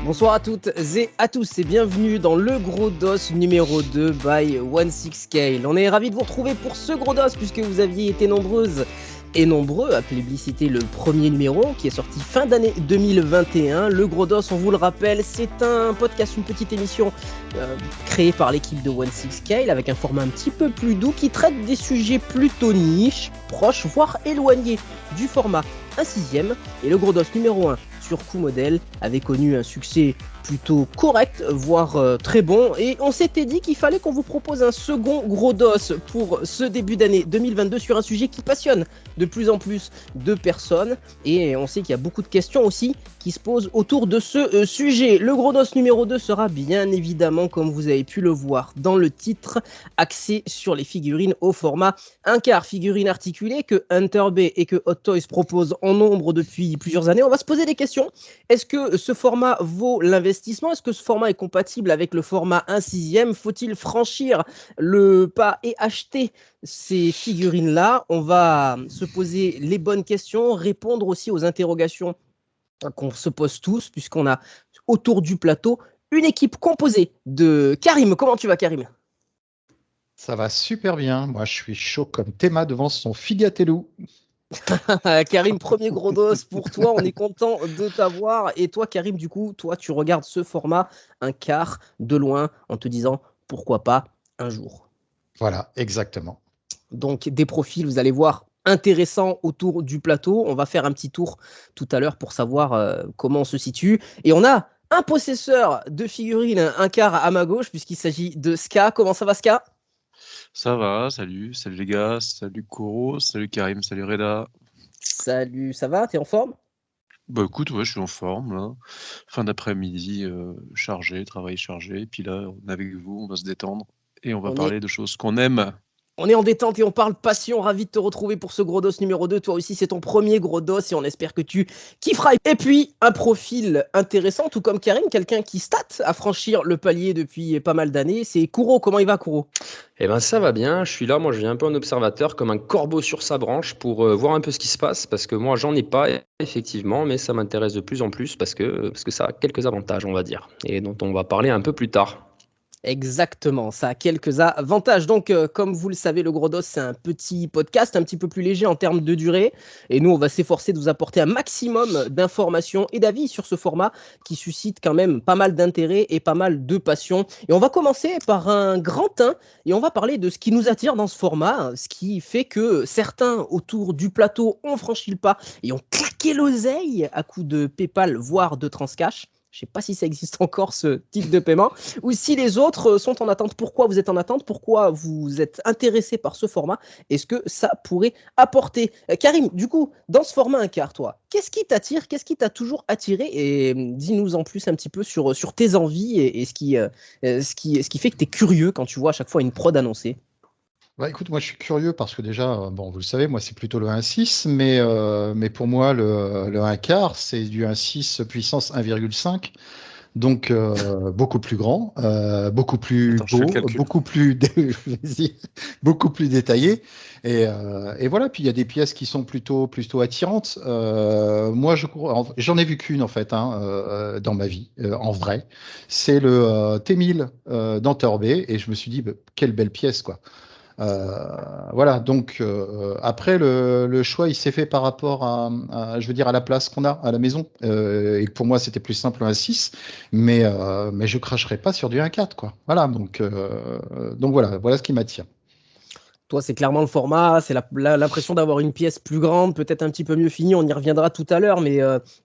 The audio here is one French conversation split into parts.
Bonsoir à toutes et à tous et bienvenue dans le Gros Dos numéro 2 by 16 Scale. On est ravis de vous retrouver pour ce Gros Dos puisque vous aviez été nombreuses et nombreux à plébisciter le premier numéro qui est sorti fin d'année 2021. Le Gros Dos, on vous le rappelle, c'est un podcast, une petite émission créée par l'équipe de 16 Scale avec un format un petit peu plus doux qui traite des sujets plutôt niches, proches, voire éloignés du format 1/6. Et le Gros Dos numéro 1 sur Coup Modèle avait connu un succès plutôt correct, voire très bon, et on s'était dit qu'il fallait qu'on vous propose un second Gros Dos pour ce début d'année 2022 sur un sujet qui passionne de plus en plus de personnes, et on sait qu'il y a beaucoup de questions aussi qui se posent autour de ce sujet. Le Gros Dos numéro 2 sera bien évidemment, comme vous avez pu le voir dans le titre, axé sur les figurines au format 1/4, figurines articulées que Hunter Bay et que Hot Toys proposent en nombre depuis plusieurs années. On va se poser des questions. Est-ce que ce format vaut l'investissement ? Est-ce que ce format est compatible avec le format 1/6? Faut-il franchir le pas et acheter ces figurines-là? On va se poser les bonnes questions, répondre aussi aux interrogations qu'on se pose tous, puisqu'on a autour du plateau une équipe composée de Karim. Comment tu vas, Karim ? Ça va super bien. Moi, je suis chaud comme Théma devant son Figatelou. Karim, premier Gros Dos pour toi, on est content de t'avoir. Et toi, Karim, du coup, toi, tu regardes ce format 1/4 de loin en te disant pourquoi pas un jour. Voilà, exactement. Donc, des profils, vous allez voir, intéressants autour du plateau. On va faire un petit tour tout à l'heure pour savoir comment on se situe. Et on a un possesseur de figurines 1/4 à ma gauche, puisqu'il s'agit de Ska. Comment ça va, Ska ? Ça va, salut les gars, salut Koro, salut Karim, salut Reda. Salut, ça va ? T'es en forme ? Bah écoute, ouais, je suis en forme là. Fin d'après-midi chargé, travail chargé. Et puis là, on est avec vous, on va se détendre et on va parler de choses qu'on aime. On est en détente et on parle passion. Ravi de te retrouver pour ce Gros Dos numéro 2. Toi aussi, c'est ton premier Gros Dos et on espère que tu kifferas. Et puis, un profil intéressant, tout comme Karim, quelqu'un qui state à franchir le palier depuis pas mal d'années. C'est Kuro. Comment il va, Kuro ? Eh ben ça va bien, je suis là, moi je viens un peu en observateur comme un corbeau sur sa branche pour voir un peu ce qui se passe parce que moi j'en ai pas effectivement, mais ça m'intéresse de plus en plus parce que ça a quelques avantages on va dire et dont on va parler un peu plus tard. Exactement, ça a quelques avantages. Donc, comme vous le savez, le Gros Dos, c'est un petit podcast un petit peu plus léger en termes de durée. Et nous, on va s'efforcer de vous apporter un maximum d'informations et d'avis sur ce format qui suscite quand même pas mal d'intérêt et pas mal de passion. Et on va commencer par un grand 1 et on va parler de ce qui nous attire dans ce format, ce qui fait que certains autour du plateau ont franchi le pas et ont claqué l'oseille à coups de PayPal, voire de Transcash. Je ne sais pas si ça existe encore, ce type de paiement, ou si les autres sont en attente. Pourquoi vous êtes en attente? Pourquoi vous êtes intéressé par ce format? Est-ce que ça pourrait apporter? Karim, du coup, dans ce format 1/4, toi, qu'est-ce qui t'attire? Qu'est-ce qui t'a toujours attiré? Et dis-nous en plus un petit peu sur tes envies et ce qui fait que tu es curieux quand tu vois à chaque fois une prod annoncée. Bah, écoute, moi je suis curieux parce que déjà, bon, vous le savez, moi c'est plutôt le 1/6, mais pour moi le 1/4, c'est du 1/6 puissance 1,5. Donc beaucoup plus grand, beaucoup plus Attends, je fais le beau, calcul. beaucoup plus détaillé. Et voilà, puis il y a des pièces qui sont plutôt attirantes. Moi, j'en ai vu qu'une en fait dans ma vie, en vrai. C'est le T1000 d'Enterbe, et je me suis dit, bah, quelle belle pièce, quoi. Voilà, donc après le choix il s'est fait par rapport je veux dire à la place qu'on a à la maison, et pour moi c'était plus simple un 6, mais je cracherai pas sur du 1/4 quoi. Voilà, donc voilà ce qui m'attire. Toi, c'est clairement le format, c'est l'impression d'avoir une pièce plus grande, peut-être un petit peu mieux finie, on y reviendra tout à l'heure, mais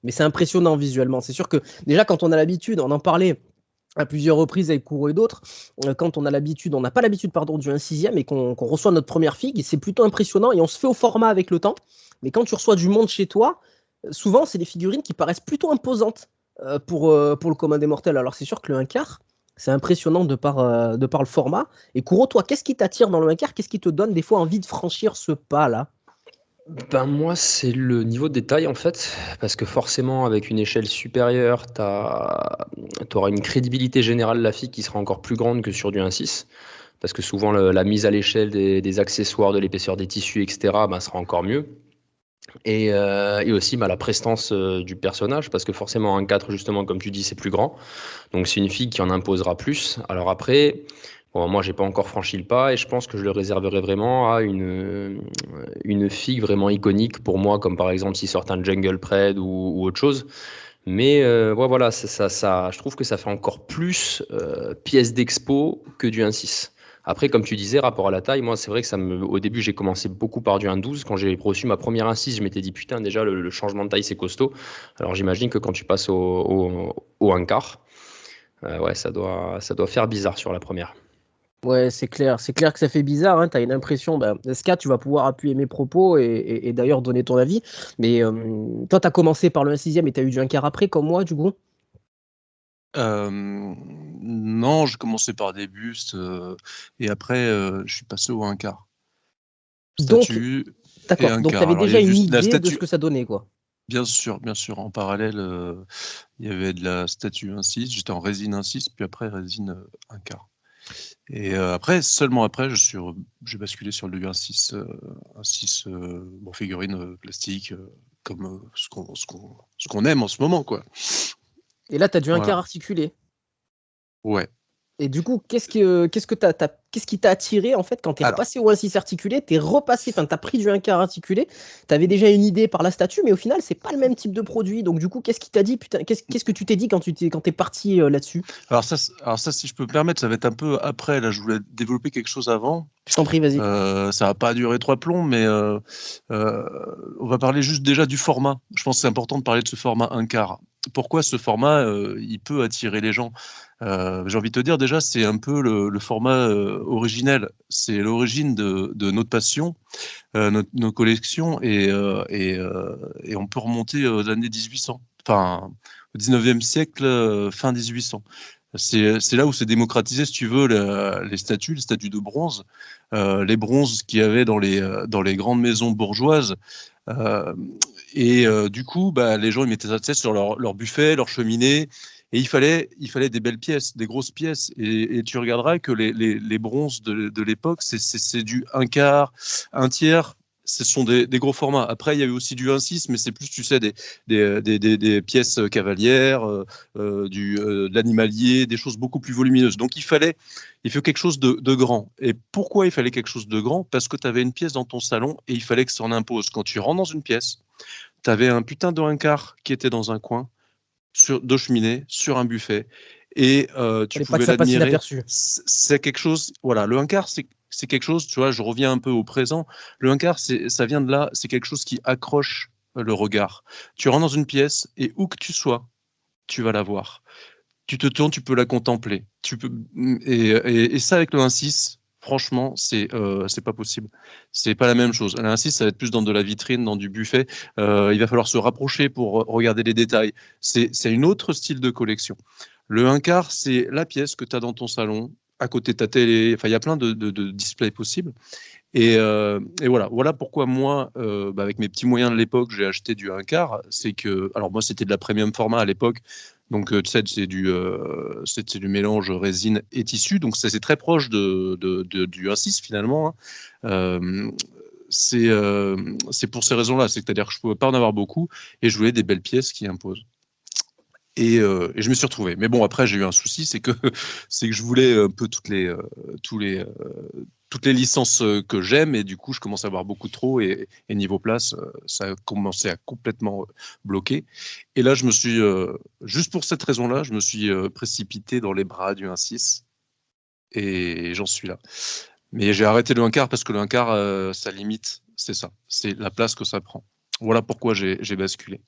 c'est impressionnant visuellement. C'est sûr que déjà quand on a l'habitude, on en parlait à plusieurs reprises avec Kouro et d'autres, quand on n'a pas l'habitude du 1/6 et qu'on reçoit notre première figue, c'est plutôt impressionnant et on se fait au format avec le temps. Mais quand tu reçois du monde chez toi, souvent c'est des figurines qui paraissent plutôt imposantes pour le commun des mortels. Alors c'est sûr que le 1/4, c'est impressionnant de par le format. Et Kouro, toi, qu'est-ce qui t'attire dans le 1/4? Qu'est-ce qui te donne des fois envie de franchir ce pas-là? Ben moi c'est le niveau de détail en fait parce que forcément avec une échelle supérieure t'auras une crédibilité générale de la fille qui sera encore plus grande que sur du 1/6 parce que souvent la mise à l'échelle des accessoires, de l'épaisseur des tissus etc. ben, sera encore mieux. Et aussi la prestance du personnage, parce que forcément un 4, justement, comme tu dis, c'est plus grand. Donc c'est une fille qui en imposera plus. Alors après, bon, moi, j'ai pas encore franchi le pas et je pense que je le réserverai vraiment à une fille vraiment iconique pour moi, comme par exemple s'il sort un Jungle Pred ou autre chose. Mais ouais, voilà, je trouve que ça fait encore plus pièce d'expo que du 1.6. Après, comme tu disais, rapport à la taille, moi, c'est vrai que au début, j'ai commencé beaucoup par du 1.12. Quand j'ai reçu ma première 1.6, je m'étais dit, putain, déjà, le changement de taille, c'est costaud. Alors, j'imagine que quand tu passes au 1 quart, ouais, ça doit faire bizarre sur la première. Ouais, c'est clair que ça fait bizarre, hein. T'as une impression, Ska, tu vas pouvoir appuyer mes propos et d'ailleurs donner ton avis. Mais toi, t'as commencé par le 1/6 et t'as eu du 1 quart après, comme moi, du coup. Non, je commençais par des bustes et après je suis passé au 1 quart. Donc, Statue et d'accord. 1 Donc, quart. t'avais Alors il y déjà a une juste la idée de ce statue, que ça donnait, quoi. bien sûr, en parallèle, il y avait de la statue 1.6, j'étais en résine 1.6, puis après résine 1 quart. Et après, seulement après, j'ai basculé sur le 1.6, 1.6 bon, figurine plastique, comme ce qu'on aime en ce moment, quoi. Et là, t'as du 1 quart Voilà. articulé. Ouais. Et du coup, qu'est-ce qui t'a attiré en fait quand t'es Alors, repassé au 1/6 articulé, t'as pris du 1 quart articulé, t'avais déjà une idée par la statue, mais au final, c'est pas le même type de produit. Donc du coup, qu'est-ce qui t'a dit, putain, qu'est-ce que tu t'es dit quand t'es parti là-dessus? alors ça, si je peux me permettre, ça va être un peu après. Là, je voulais développer quelque chose avant. Je t'en prie, vas-y. Ça va pas durer 3 plombs, mais on va parler juste déjà du format. Je pense que c'est important de parler de ce format 1 quart. Pourquoi ce format, il peut attirer les gens? J'ai envie de te dire déjà, c'est un peu le format originel. C'est l'origine de notre passion, nos collections, et on peut remonter aux années 1800. Enfin, au 19e siècle, fin 1800. C'est là où c'est démocratisé, si tu veux, les statues de bronze, les bronzes qu'il y avait dans les grandes maisons bourgeoises. Euh, du coup, les gens ils mettaient ça, tu sais, sur leur buffet, leur cheminée, et il fallait des belles pièces, des grosses pièces. Et tu regarderas que les bronzes de l'époque, c'est du 1 quart, 1 tiers. Ce sont des gros formats. Après, il y a eu aussi du 1.6, mais c'est plus, tu sais, des pièces cavalières, de l'animalier, des choses beaucoup plus volumineuses. Donc, il faut quelque chose de grand. Et pourquoi il fallait quelque chose de grand? Parce que tu avais une pièce dans ton salon et il fallait que ça en impose. Quand tu rentres dans une pièce, tu avais un putain de 1 quart qui était dans un coin, de cheminée, sur un buffet, et tu Fallait pas que pouvais ça passe l'admirer. inaperçu. C'est quelque chose, voilà, le 1 quart, c'est quelque chose, tu vois, je reviens un peu au présent. Le 1 quart, ça vient de là, c'est quelque chose qui accroche le regard. Tu rentres dans une pièce et où que tu sois, tu vas la voir. Tu te tournes, tu peux la contempler. Et ça, avec le 1.6, franchement, c'est pas possible. C'est pas la même chose. Le 1.6, ça va être plus dans de la vitrine, dans du buffet. Il va falloir se rapprocher pour regarder les détails. C'est un autre style de collection. Le 1 quart, c'est la pièce que tu as dans ton salon, à côté de ta télé. Enfin, il y a plein de displays possibles. Et voilà pourquoi moi, avec mes petits moyens de l'époque, j'ai acheté du 1 quart. C'est que, alors moi, c'était de la premium format à l'époque. Donc, tu sais, c'est du mélange résine et tissu. Donc, c'est très proche du 1.6 finalement, hein. C'est pour ces raisons-là. C'est-à-dire que je ne pouvais pas en avoir beaucoup et je voulais des belles pièces qui imposent. Et je me suis retrouvé. Mais bon, après, j'ai eu un souci, c'est que je voulais un peu toutes les licences que j'aime, et du coup, je commence à avoir beaucoup trop, et niveau place, ça a commencé à complètement bloquer. Et là, juste pour cette raison-là, je me suis précipité dans les bras du 1.6, et j'en suis là. Mais j'ai arrêté le 1 quart parce que le 1 quart, sa limite, c'est ça, c'est la place que ça prend. Voilà pourquoi j'ai basculé.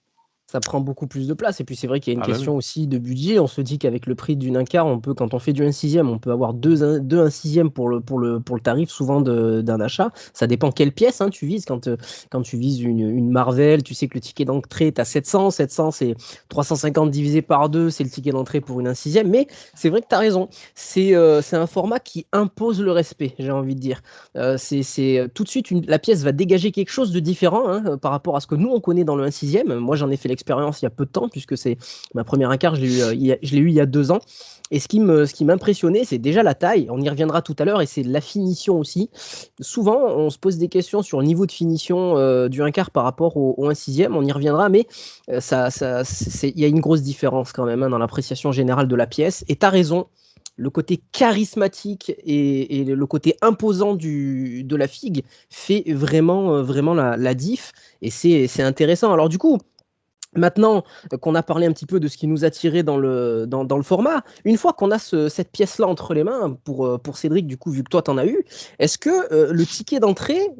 Ça prend beaucoup plus de place. Et puis c'est vrai qu'il y a une Ah bah question oui. aussi de budget. On se dit qu'avec le prix d'une 1 quart, quand on fait du 1/6, on peut avoir deux 1/6 pour le tarif souvent d'un achat. Ça dépend quelle pièce, hein, tu vises. Quand tu vises une Marvel, tu sais que le ticket d'entrée est à 700. 700, c'est 350 divisé par 2, c'est le ticket d'entrée pour une 1/6. Mais c'est vrai que tu as raison. C'est un format qui impose le respect, j'ai envie de dire. Tout de suite, la pièce va dégager quelque chose de différent, hein, par rapport à ce que nous, on connaît dans le 1/6. Moi, j'en ai fait l'expérience il y a peu de temps, puisque c'est ma première un-quart, je l'ai eu il y a 2 ans. Et ce qui m'impressionnait, c'est déjà la taille. On y reviendra tout à l'heure, et c'est la finition aussi. Souvent, on se pose des questions sur le niveau de finition du un-quart par rapport au 1/6. On y reviendra, mais il y a une grosse différence quand même dans l'appréciation générale de la pièce. Et tu as raison. Le côté charismatique et le côté imposant de la figue fait vraiment la diff, et c'est intéressant. Alors du coup, maintenant qu'on a parlé un petit peu de ce qui nous attirait dans le format, une fois qu'on a cette pièce-là entre les mains, pour Cédric, du coup, vu que toi t'en as eu, est-ce que le ticket d'entrée,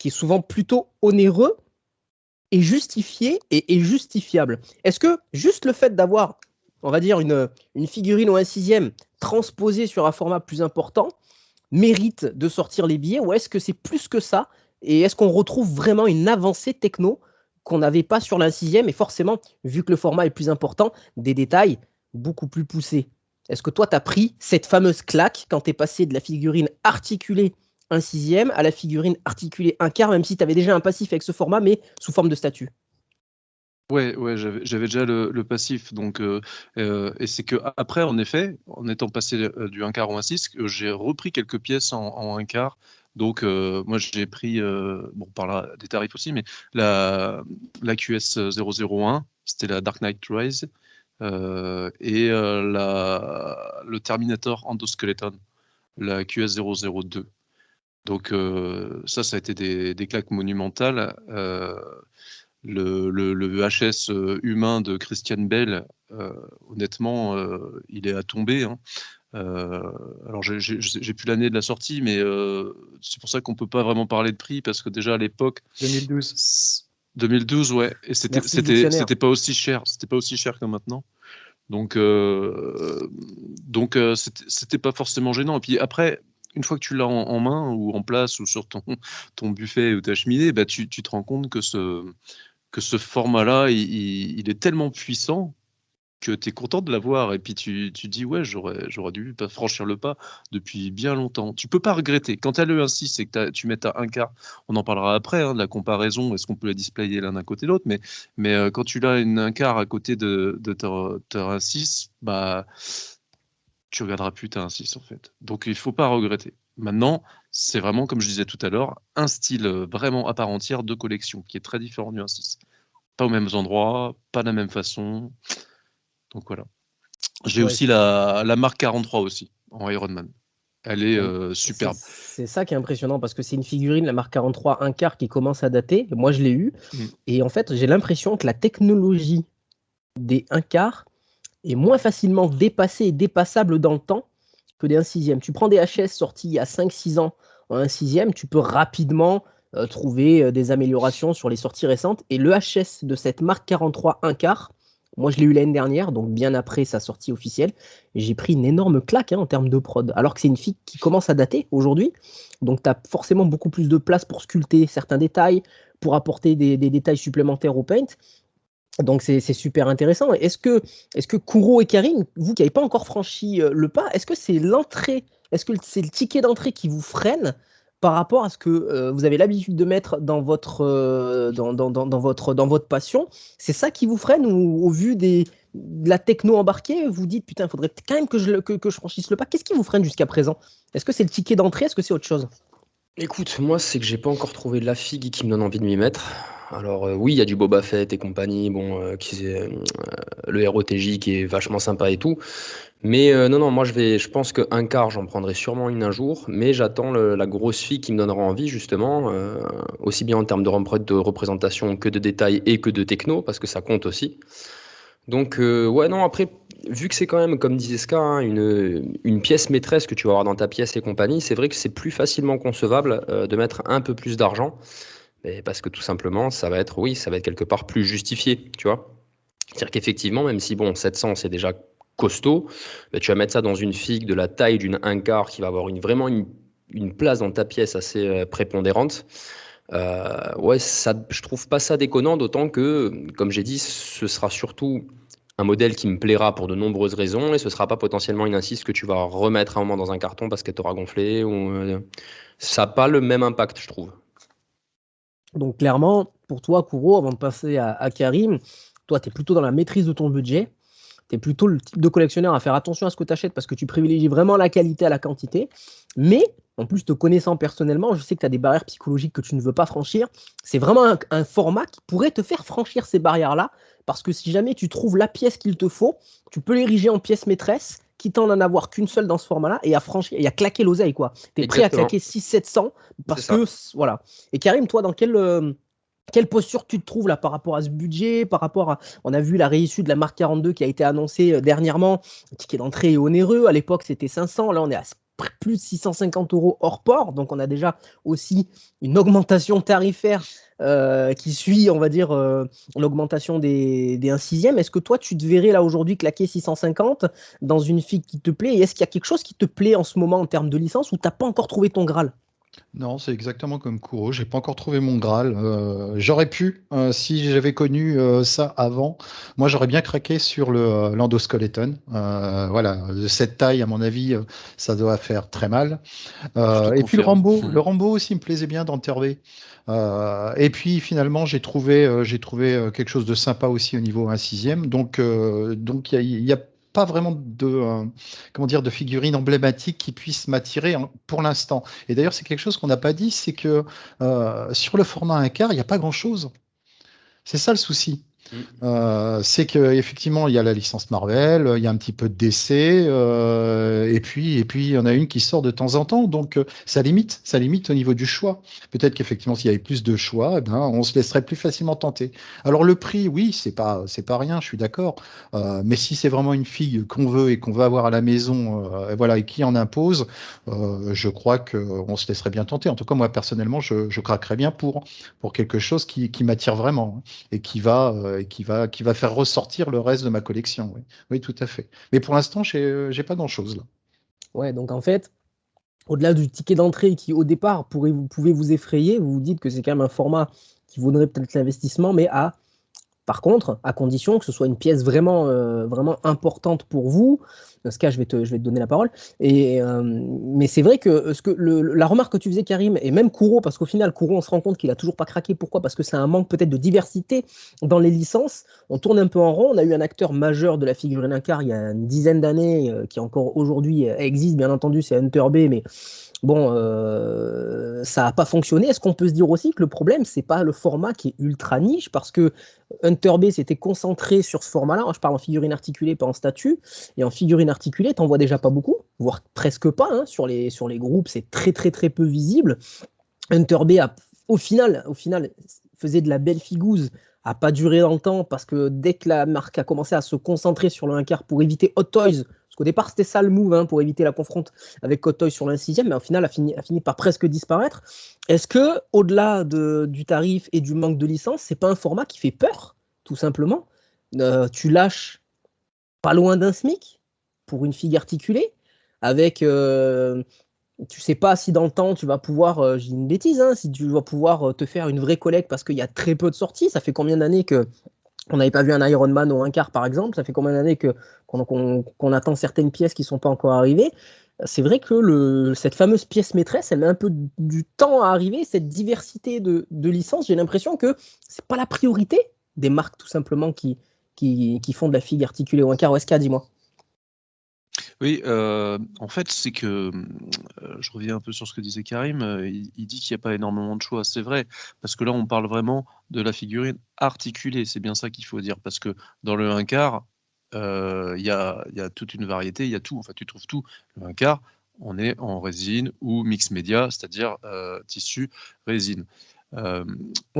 qui est souvent plutôt onéreux, est justifié et est justifiable? Est-ce que juste le fait d'avoir, on va dire, une figurine au 1/6 transposée sur un format plus important mérite de sortir les billets, ou est-ce que c'est plus que ça? Et est-ce qu'on retrouve vraiment une avancée techno qu'on n'avait pas sur l'1/6, et forcément, vu que le format est plus important, des détails beaucoup plus poussés? Est-ce que toi, tu as pris cette fameuse claque quand tu es passé de la figurine articulée 1/6 à la figurine articulée 1/4, même si tu avais déjà un passif avec ce format, mais sous forme de statue? Ouais, j'avais déjà le passif, donc et c'est qu'après, en effet, en étant passé du 1/4 au 1/6, j'ai repris quelques pièces en 1/4. Donc moi, j'ai pris, bon, par là, des tarifs aussi, mais la QS 001, c'était la Dark Knight Rise, et le Terminator Endoskeleton, la QS 002. Donc ça a été des claques monumentales. Le HS humain de Christian Bale, honnêtement, il est à tomber, hein. Alors j'ai plus l'année de la sortie, mais c'est pour ça qu'on peut pas vraiment parler de prix, parce que déjà à l'époque, 2012, ouais, et c'était pas aussi cher, que maintenant. Donc c'était pas forcément gênant. Et puis après, une fois que tu l'as en main, ou en place, ou sur ton buffet ou ta cheminée, bah tu te rends compte que ce format-là, il est tellement puissant que tu es content de l'avoir, et puis tu dis: «Ouais, j'aurais dû pas franchir le pas depuis bien longtemps». Tu peux pas regretter. Quand tu as le 1/6 et que tu mets ta 1/4, on en parlera après, hein, de la comparaison, est-ce qu'on peut la displayer l'un d'un côté de l'autre, mais quand tu as une 1/4 à côté de ta 1/6, bah, tu regarderas plus ta 1/6 en fait. Donc il faut pas regretter. Maintenant, c'est vraiment, comme je disais tout à l'heure, un style vraiment à part entière de collection, qui est très différent du 1/6. Pas aux mêmes endroits, pas de la même façon. Donc voilà. J'ai Ouais, aussi la Mark 43 aussi, en Iron Man. Elle est superbe. c'est ça qui est impressionnant, parce que c'est une figurine, la Mark 43 1/4, qui commence à dater. Moi, je l'ai eu. Et en fait, j'ai l'impression que la technologie des 1/4 est moins facilement dépassée et dépassable dans le temps que des 1/6. Tu prends des HS sortis il y a 5-6 ans en 1/6, tu peux rapidement trouver des améliorations sur les sorties récentes. Et le HS de cette Mark 43 1/4, moi je l'ai eu l'année dernière, donc bien après sa sortie officielle, et j'ai pris une énorme claque, en termes de prod, alors que c'est une figue qui commence à dater aujourd'hui. Donc tu as forcément beaucoup plus de place pour sculpter certains détails, pour apporter des détails supplémentaires au paint. Donc c'est super intéressant. Est-ce que Kuro et Karim, vous qui n'avez pas encore franchi le pas, est-ce que c'est l'entrée, est-ce que c'est le ticket d'entrée qui vous freine par rapport à ce que vous avez l'habitude de mettre dans votre passion? C'est ça qui vous freine, ou au vu de la techno embarquée, vous dites putain, il faudrait quand même que je franchisse le pas? Qu'est-ce qui vous freine jusqu'à présent? Est-ce que c'est le ticket d'entrée? Est-ce que c'est autre chose? Écoute, moi, c'est que j'ai pas encore trouvé la figue qui me donne envie de m'y mettre. Alors oui, il y a du Boba Fett et compagnie, bon, le ROTJ qui est vachement sympa et tout. Mais non, moi je pense que 1/4, j'en prendrai sûrement une un jour, mais j'attends la grosse figue qui me donnera envie, justement, aussi bien en termes de représentation que de détails et que de techno, parce que ça compte aussi. Donc ouais, non, après, vu que c'est quand même, comme disait Ska, hein, une pièce maîtresse que tu vas avoir dans ta pièce et compagnie, c'est vrai que c'est plus facilement concevable de mettre un peu plus d'argent, parce que tout simplement, ça va être quelque part plus justifié, tu vois. C'est-à-dire qu'effectivement, même si bon, 700 c'est déjà costaud, tu vas mettre ça dans une figue de la taille d'une 1/4 qui va avoir vraiment une place dans ta pièce assez prépondérante. Ouais, je trouve pas ça déconnant, d'autant que, comme j'ai dit, ce sera surtout un modèle qui me plaira pour de nombreuses raisons, et ce sera pas potentiellement une 1/6 que tu vas remettre à un moment dans un carton parce qu'elle t'aura gonflé, ou ça n'a pas le même impact, je trouve. Donc clairement, pour toi, Kuro, avant de passer à Karim, Toi, tu es plutôt dans la maîtrise de ton budget. Tu es plutôt le type de collectionneur à faire attention à ce que tu achètes parce que tu privilégies vraiment la qualité à la quantité. Mais, en plus, te connaissant personnellement, je sais que tu as des barrières psychologiques que tu ne veux pas franchir. C'est vraiment un format qui pourrait te faire franchir ces barrières-là parce que si jamais tu trouves la pièce qu'il te faut, tu peux l'ériger en pièce maîtresse, quitte à n'en avoir qu'une seule dans ce format-là et à claquer l'oseille, quoi. Tu es prêt à claquer 600-700 parce que, voilà. Et Karim, toi, dans quelle posture tu te trouves là par rapport à ce budget, par rapport à... On a vu la réissue de la Mark 42 qui a été annoncée dernièrement. Le ticket d'entrée est onéreux. À l'époque, c'était 500. Là, on est à plus de 650 € hors port. Donc, on a déjà aussi une augmentation tarifaire qui suit, on va dire, l'augmentation des 1/6. Est-ce que toi, tu te verrais là aujourd'hui claquer 650 dans une figue qui te plaît? Et est-ce qu'il y a quelque chose qui te plaît en ce moment en termes de licence ou tu n'as pas encore trouvé ton Graal? Non, c'est exactement comme Kuro. J'ai pas encore trouvé mon Graal. J'aurais pu, si j'avais connu ça avant. Moi, j'aurais bien craqué sur le l'endoskeleton. Voilà, de cette taille, à mon avis, ça doit faire très mal. Et puis le Rambo aussi me plaisait bien dans Tervé. Et puis finalement, j'ai trouvé quelque chose de sympa aussi au niveau 1/6. Donc il y a pas vraiment de figurines emblématiques qui puissent m'attirer pour l'instant. Et d'ailleurs, c'est quelque chose qu'on n'a pas dit, c'est que sur le format 1/4, il n'y a pas grand-chose. C'est ça le souci. C'est qu'effectivement, il y a la licence Marvel, il y a un petit peu de DC, et puis il y en a une qui sort de temps en temps, donc ça limite au niveau du choix. Peut-être qu'effectivement, s'il y avait plus de choix, eh ben, on se laisserait plus facilement tenter. Alors le prix, oui, c'est pas rien, je suis d'accord, mais si c'est vraiment une figue qu'on veut et qu'on veut avoir à la maison, voilà, et qui en impose, je crois qu'on se laisserait bien tenter. En tout cas, moi personnellement, je craquerais bien pour quelque chose qui m'attire vraiment, hein, et qui va faire ressortir le reste de ma collection. Oui, oui, tout à fait. Mais pour l'instant, j'ai pas grand-chose là. Ouais, donc en fait, au-delà du ticket d'entrée qui, au départ, pouvait vous effrayer, vous vous dites que c'est quand même un format qui vaudrait peut-être l'investissement, mais par contre, à condition que ce soit une pièce vraiment, vraiment importante pour vous. Dans ce cas, je vais te donner la parole. Mais c'est vrai que, la remarque que tu faisais, Karim, et même Kuro, parce qu'au final, Kuro, on se rend compte qu'il n'a toujours pas craqué. Pourquoi? Parce que c'est un manque peut-être de diversité dans les licences. On tourne un peu en rond. On a eu un acteur majeur de la figurine Inkar il y a une dizaine d'années, qui encore aujourd'hui existe, bien entendu, c'est Hunter B, mais bon, ça n'a pas fonctionné. Est-ce qu'on peut se dire aussi que le problème, c'est pas le format qui est ultra niche, parce que Hunter B s'était concentré sur ce format-là. Je parle en figurine articulée, pas en statue. Et en figurine articulée, t'en vois déjà pas beaucoup, voire presque pas. Hein. Sur les groupes, c'est très très très peu visible. Hunter B, au final, faisait de la belle figouze, a pas duré dans le temps, parce que dès que la marque a commencé à se concentrer sur le 1/4 pour éviter Hot Toys, parce qu'au départ c'était ça le move, hein, pour éviter la confronte avec Hot Toys sur le 1/6, mais au final a fini par presque disparaître. Est-ce que, au-delà du tarif et du manque de licence, c'est pas un format qui fait peur, tout simplement? Tu lâches pas loin d'un SMIC pour une figue articulée, avec tu sais pas si dans le temps tu vas pouvoir, j'ai une bêtise, hein, si tu vas pouvoir te faire une vraie collecte parce qu'il y a très peu de sorties. Ça fait combien d'années qu'on n'avait pas vu un Iron Man au 1/4 par exemple? Ça fait combien d'années qu'on attend certaines pièces qui ne sont pas encore arrivées? C'est vrai que cette fameuse pièce maîtresse, elle met un peu du temps à arriver. Cette diversité de licences, j'ai l'impression que c'est pas la priorité des marques tout simplement qui font de la figue articulée au 1/4. OSK, dis-moi. Oui, en fait, c'est que je reviens un peu sur ce que disait Karim. Il dit qu'il n'y a pas énormément de choix. C'est vrai, parce que là, on parle vraiment de la figurine articulée. C'est bien ça qu'il faut dire, parce que dans le 1/4, il y a toute une variété, il y a tout. Enfin, tu trouves tout. Le 1/4, on est en résine ou mix média, c'est-à-dire tissu, résine. Ouais,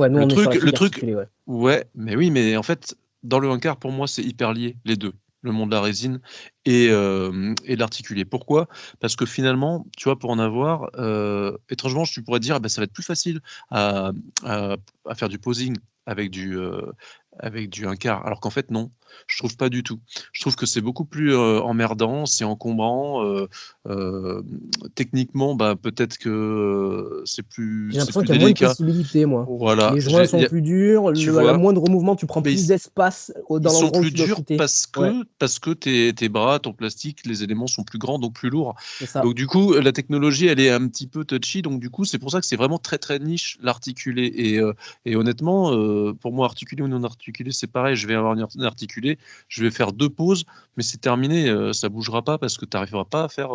nous, Le on est sur la truc, figue articulée, ouais. ouais, mais oui, mais en fait, dans le 1/4, pour moi, c'est hyper lié, les deux. Le monde de la résine et l'articulé. Pourquoi? Parce que finalement, tu vois, pour en avoir, étrangement, tu pourrais te dire, bah, ça va être plus facile à faire du posing avec du 1/4, alors qu'en fait, non. Je trouve pas du tout. Je trouve que c'est beaucoup plus emmerdant, c'est encombrant. Techniquement, peut-être que c'est plus J'ai l'impression plus qu'il y a moins de délicat. possibilités, moi. Voilà. Les joints sont plus durs, tu la vois, moindre mouvement, tu prends mais plus d'espace dans ils sont l'endroit où plus tu dois durs shooter. parce que tes bras, ton plastique, les éléments sont plus grands, donc plus lourds. C'est ça. Donc du coup, la technologie, elle est un petit peu touchy. Donc du coup, c'est pour ça que c'est vraiment très très niche l'articulé. Et honnêtement, pour moi, articulé ou non articulé, c'est pareil. Je vais avoir un articulé, je vais faire 2 pauses, mais c'est terminé. Ça bougera pas parce que tu n'arriveras pas à faire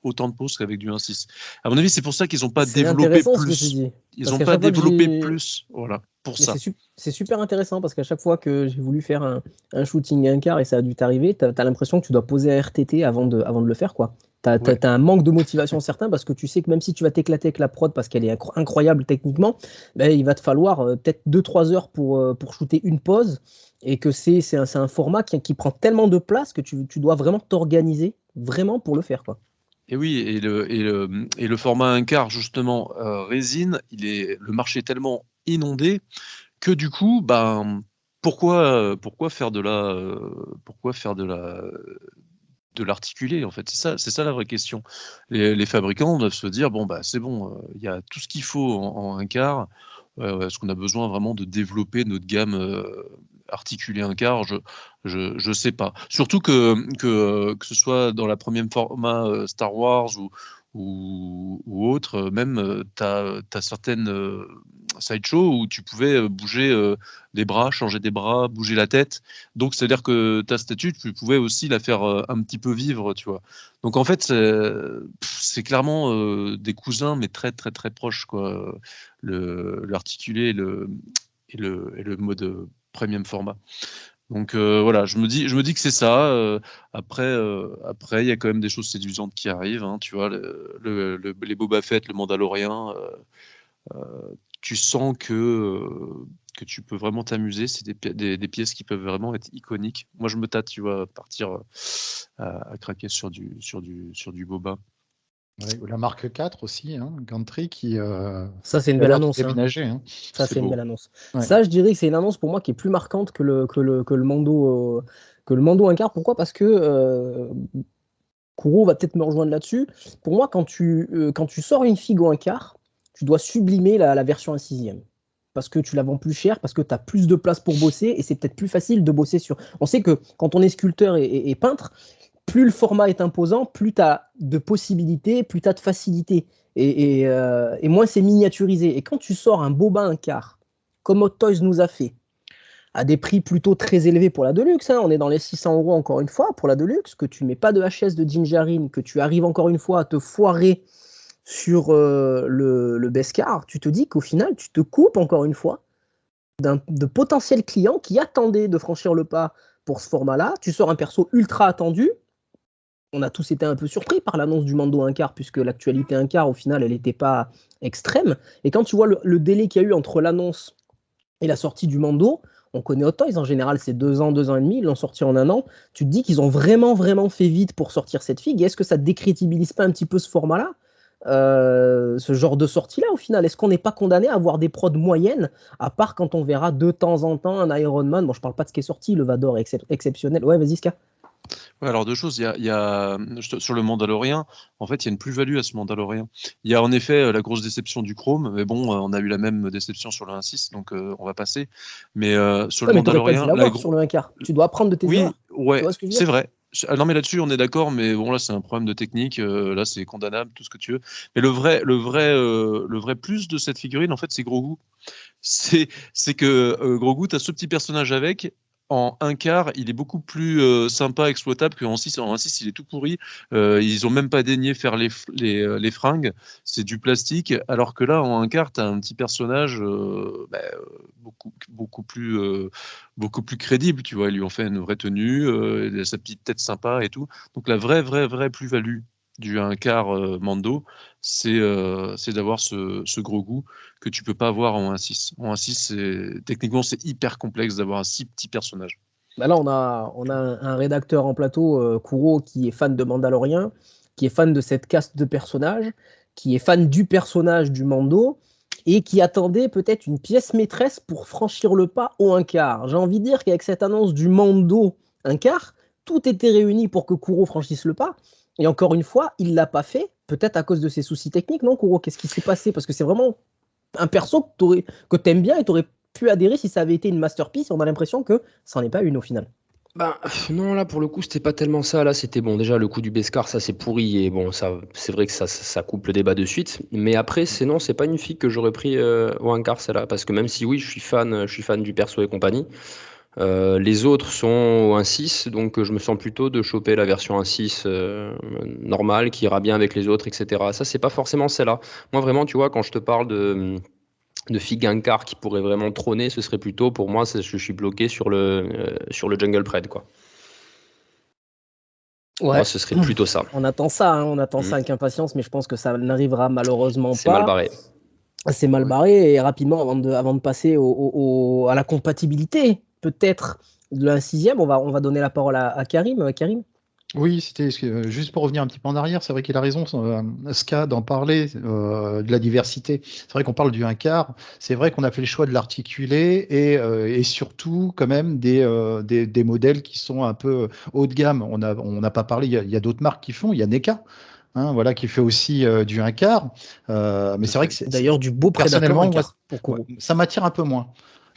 autant de pauses qu'avec du 1.6. À mon avis, c'est pour ça qu'ils n'ont pas C'est développé intéressant ce que tu plus. dis. Ils Parce n'ont qu'à pas chaque fois que développé j'ai- plus. Voilà, pour Mais ça. c'est super intéressant parce qu'à chaque fois que j'ai voulu faire un shooting 1 quart et ça a dû t'arriver, t'as l'impression que tu dois poser un RTT avant de le faire, quoi. T'as Ouais. un manque de motivation certain parce que tu sais que même si tu vas t'éclater avec la prod parce qu'elle est incroyable techniquement, il va te falloir peut-être 2-3 heures pour shooter une pause et que c'est un format qui prend tellement de place que tu dois vraiment t'organiser vraiment pour le faire, quoi. Et oui, et le format 1 quart, justement, résine, le marché est tellement inondé que du coup, pourquoi faire de l'articulé, en fait? C'est ça la vraie question. Les fabricants doivent se dire, bon, c'est bon, il y a tout ce qu'il faut en 1 quart. Est-ce qu'on a besoin vraiment de développer notre gamme articulée 1 quart? Je sais pas. Surtout que ce soit dans la première format Star Wars ou autre, même tu as certaines sideshows où tu pouvais bouger les bras, changer des bras, bouger la tête. Donc, c'est-à-dire que ta statue, tu pouvais aussi la faire un petit peu vivre, tu vois. Donc, en fait, c'est clairement des cousins, mais très, très, très proches, quoi. L'articulé et le mode premium format. Donc voilà, je me dis que c'est ça. Après, il y a quand même des choses séduisantes qui arrivent, hein, tu vois, les Boba Fett, le Mandalorien. Tu sens que tu peux vraiment t'amuser. C'est des pièces qui peuvent vraiment être iconiques. Moi, je me tâte, tu vois, à partir à craquer sur du Boba. Ouais, ou la marque 4 aussi, hein, Gantry, qui Ça, c'est une a belle l'air de annonce, hein. déménager. Hein. Ça, C'est c'est une beau. belle annonce. Ouais. Ça, je dirais que c'est une annonce pour moi qui est plus marquante que le Mando, 1 quart. Pourquoi? Parce que Kuro va peut-être me rejoindre là-dessus. Pour moi, quand tu sors une figue au 1 quart, tu dois sublimer la version 1/6. Parce que tu la vends plus cher, parce que tu as plus de place pour bosser et c'est peut-être plus facile de bosser sur. On sait que quand on est sculpteur et peintre, plus le format est imposant, plus tu as de possibilités, plus tu as de facilité. Et moins c'est miniaturisé. Et quand tu sors un Boba 1 quart, comme Hot Toys nous a fait, à des prix plutôt très élevés pour la Deluxe, hein, on est dans les 600 € encore une fois pour la Deluxe, que tu mets pas de HS de Jinjarin, que tu arrives encore une fois à te foirer sur le Beskar, tu te dis qu'au final, tu te coupes encore une fois de potentiels clients qui attendaient de franchir le pas pour ce format-là. Tu sors un perso ultra attendu. On a tous été un peu surpris par l'annonce du Mando 1 quart, puisque l'actualité 1 quart, au final, elle n'était pas extrême. Et quand tu vois le délai qu'il y a eu entre l'annonce et la sortie du Mando, on connaît Hot Toys, en général, c'est 2 ans, 2 ans et demi, ils l'ont sorti en 1 an. Tu te dis qu'ils ont vraiment, vraiment fait vite pour sortir cette figue. Et est-ce que ça décrédibilise pas un petit peu ce format-là, ce genre de sortie-là, au final? Est-ce qu'on n'est pas condamné à avoir des prods moyennes, à part quand on verra de temps en temps un Iron Man? Bon, je parle pas de ce qui est sorti, le Vador est exceptionnel. Ouais, vas-y, Ska. Ouais, alors 2 choses. Il y a sur le Mandalorien, en fait, il y a une plus-value à ce Mandalorien. Il y a en effet la grosse déception du Chrome, mais bon, on a eu la même déception sur le 1.6, donc on va passer. Mais sur Ouais, le mais t'aurais pas dû Mandalorien, l'avoir sur le 1 quart. Tu dois apprendre de tes oui, erreurs. Tu ouais, vois ce que je veux c'est dire? vrai. Non, mais là-dessus, on est d'accord, mais bon, là, c'est un problème de technique. Là, c'est condamnable, tout ce que tu veux. Mais le vrai plus de cette figurine, en fait, c'est Grogu. C'est que Grogu, tu as ce petit personnage avec. En 1 quart, il est beaucoup plus sympa, exploitable qu'en 6. En 1.6, il est tout pourri. Ils ont même pas daigné faire les fringues. C'est du plastique. Alors que là, en 1 quart, tu as un petit personnage beaucoup plus crédible. Tu vois, ils lui ont fait une vraie tenue, il a sa petite tête sympa et tout. Donc la vraie plus-value du 1 quart Mando, c'est d'avoir ce gros goût que tu peux pas avoir en 1.6. En 1.6, techniquement, c'est hyper complexe d'avoir un si petit personnage. Bah là, on a un rédacteur en plateau, Kuro, qui est fan de Mandalorian, qui est fan de cette caste de personnages, qui est fan du personnage du Mando. et qui attendait peut-être une pièce maîtresse pour franchir le pas au 1/4. J'ai envie de dire qu'avec cette annonce du Mando 1/4, tout était réuni pour que Kuro franchisse le pas. Et encore une fois, il ne l'a pas fait, peut-être à cause de ses soucis techniques, non, Kuro? Qu'est-ce qui s'est passé? Parce que c'est vraiment un perso que tu aimes bien et tu aurais pu adhérer si ça avait été une masterpiece. On a l'impression que ça n'en est pas une au final. Ben, non, là, pour le coup, c'était pas tellement ça. Là, c'était bon. Déjà, le coup du Beskar, ça, c'est pourri. Et bon, ça, c'est vrai que ça coupe le débat de suite. Mais après, c'est pas une fille que j'aurais pris au Ankar, celle-là. Parce que même si, oui, je suis fan du perso et compagnie, les autres sont au 1.6. Donc, je me sens plutôt de choper la version 1.6 normale qui ira bien avec les autres, etc. Ça, c'est pas forcément celle-là. Moi, vraiment, tu vois, quand je te parle de filles Gankar qui pourrait vraiment trôner, ce serait plutôt, pour moi, je suis bloqué sur le Jungle Pred, quoi. Ouais. Moi, ce serait plutôt ça. On attend ça, hein, ça avec impatience, mais je pense que ça n'arrivera malheureusement pas. C'est mal barré. C'est mal barré, et rapidement, avant de passer à la compatibilité, peut-être, de la 6e, on va donner la parole à Karim. Karim? Oui, c'était juste pour revenir un petit peu en arrière, c'est vrai qu'il a raison, Ska, d'en parler, de la diversité. C'est vrai qu'on parle du 1/4, c'est vrai qu'on a fait le choix de l'articuler et surtout quand même des modèles qui sont un peu haut de gamme. On n'a pas parlé, il y a d'autres marques qui font, il y a NECA. Voilà, qui fait aussi du 1/4. Mais c'est vrai que d'ailleurs du beau Predator personnellement, pour Kuro. Ça m'attire un peu moins.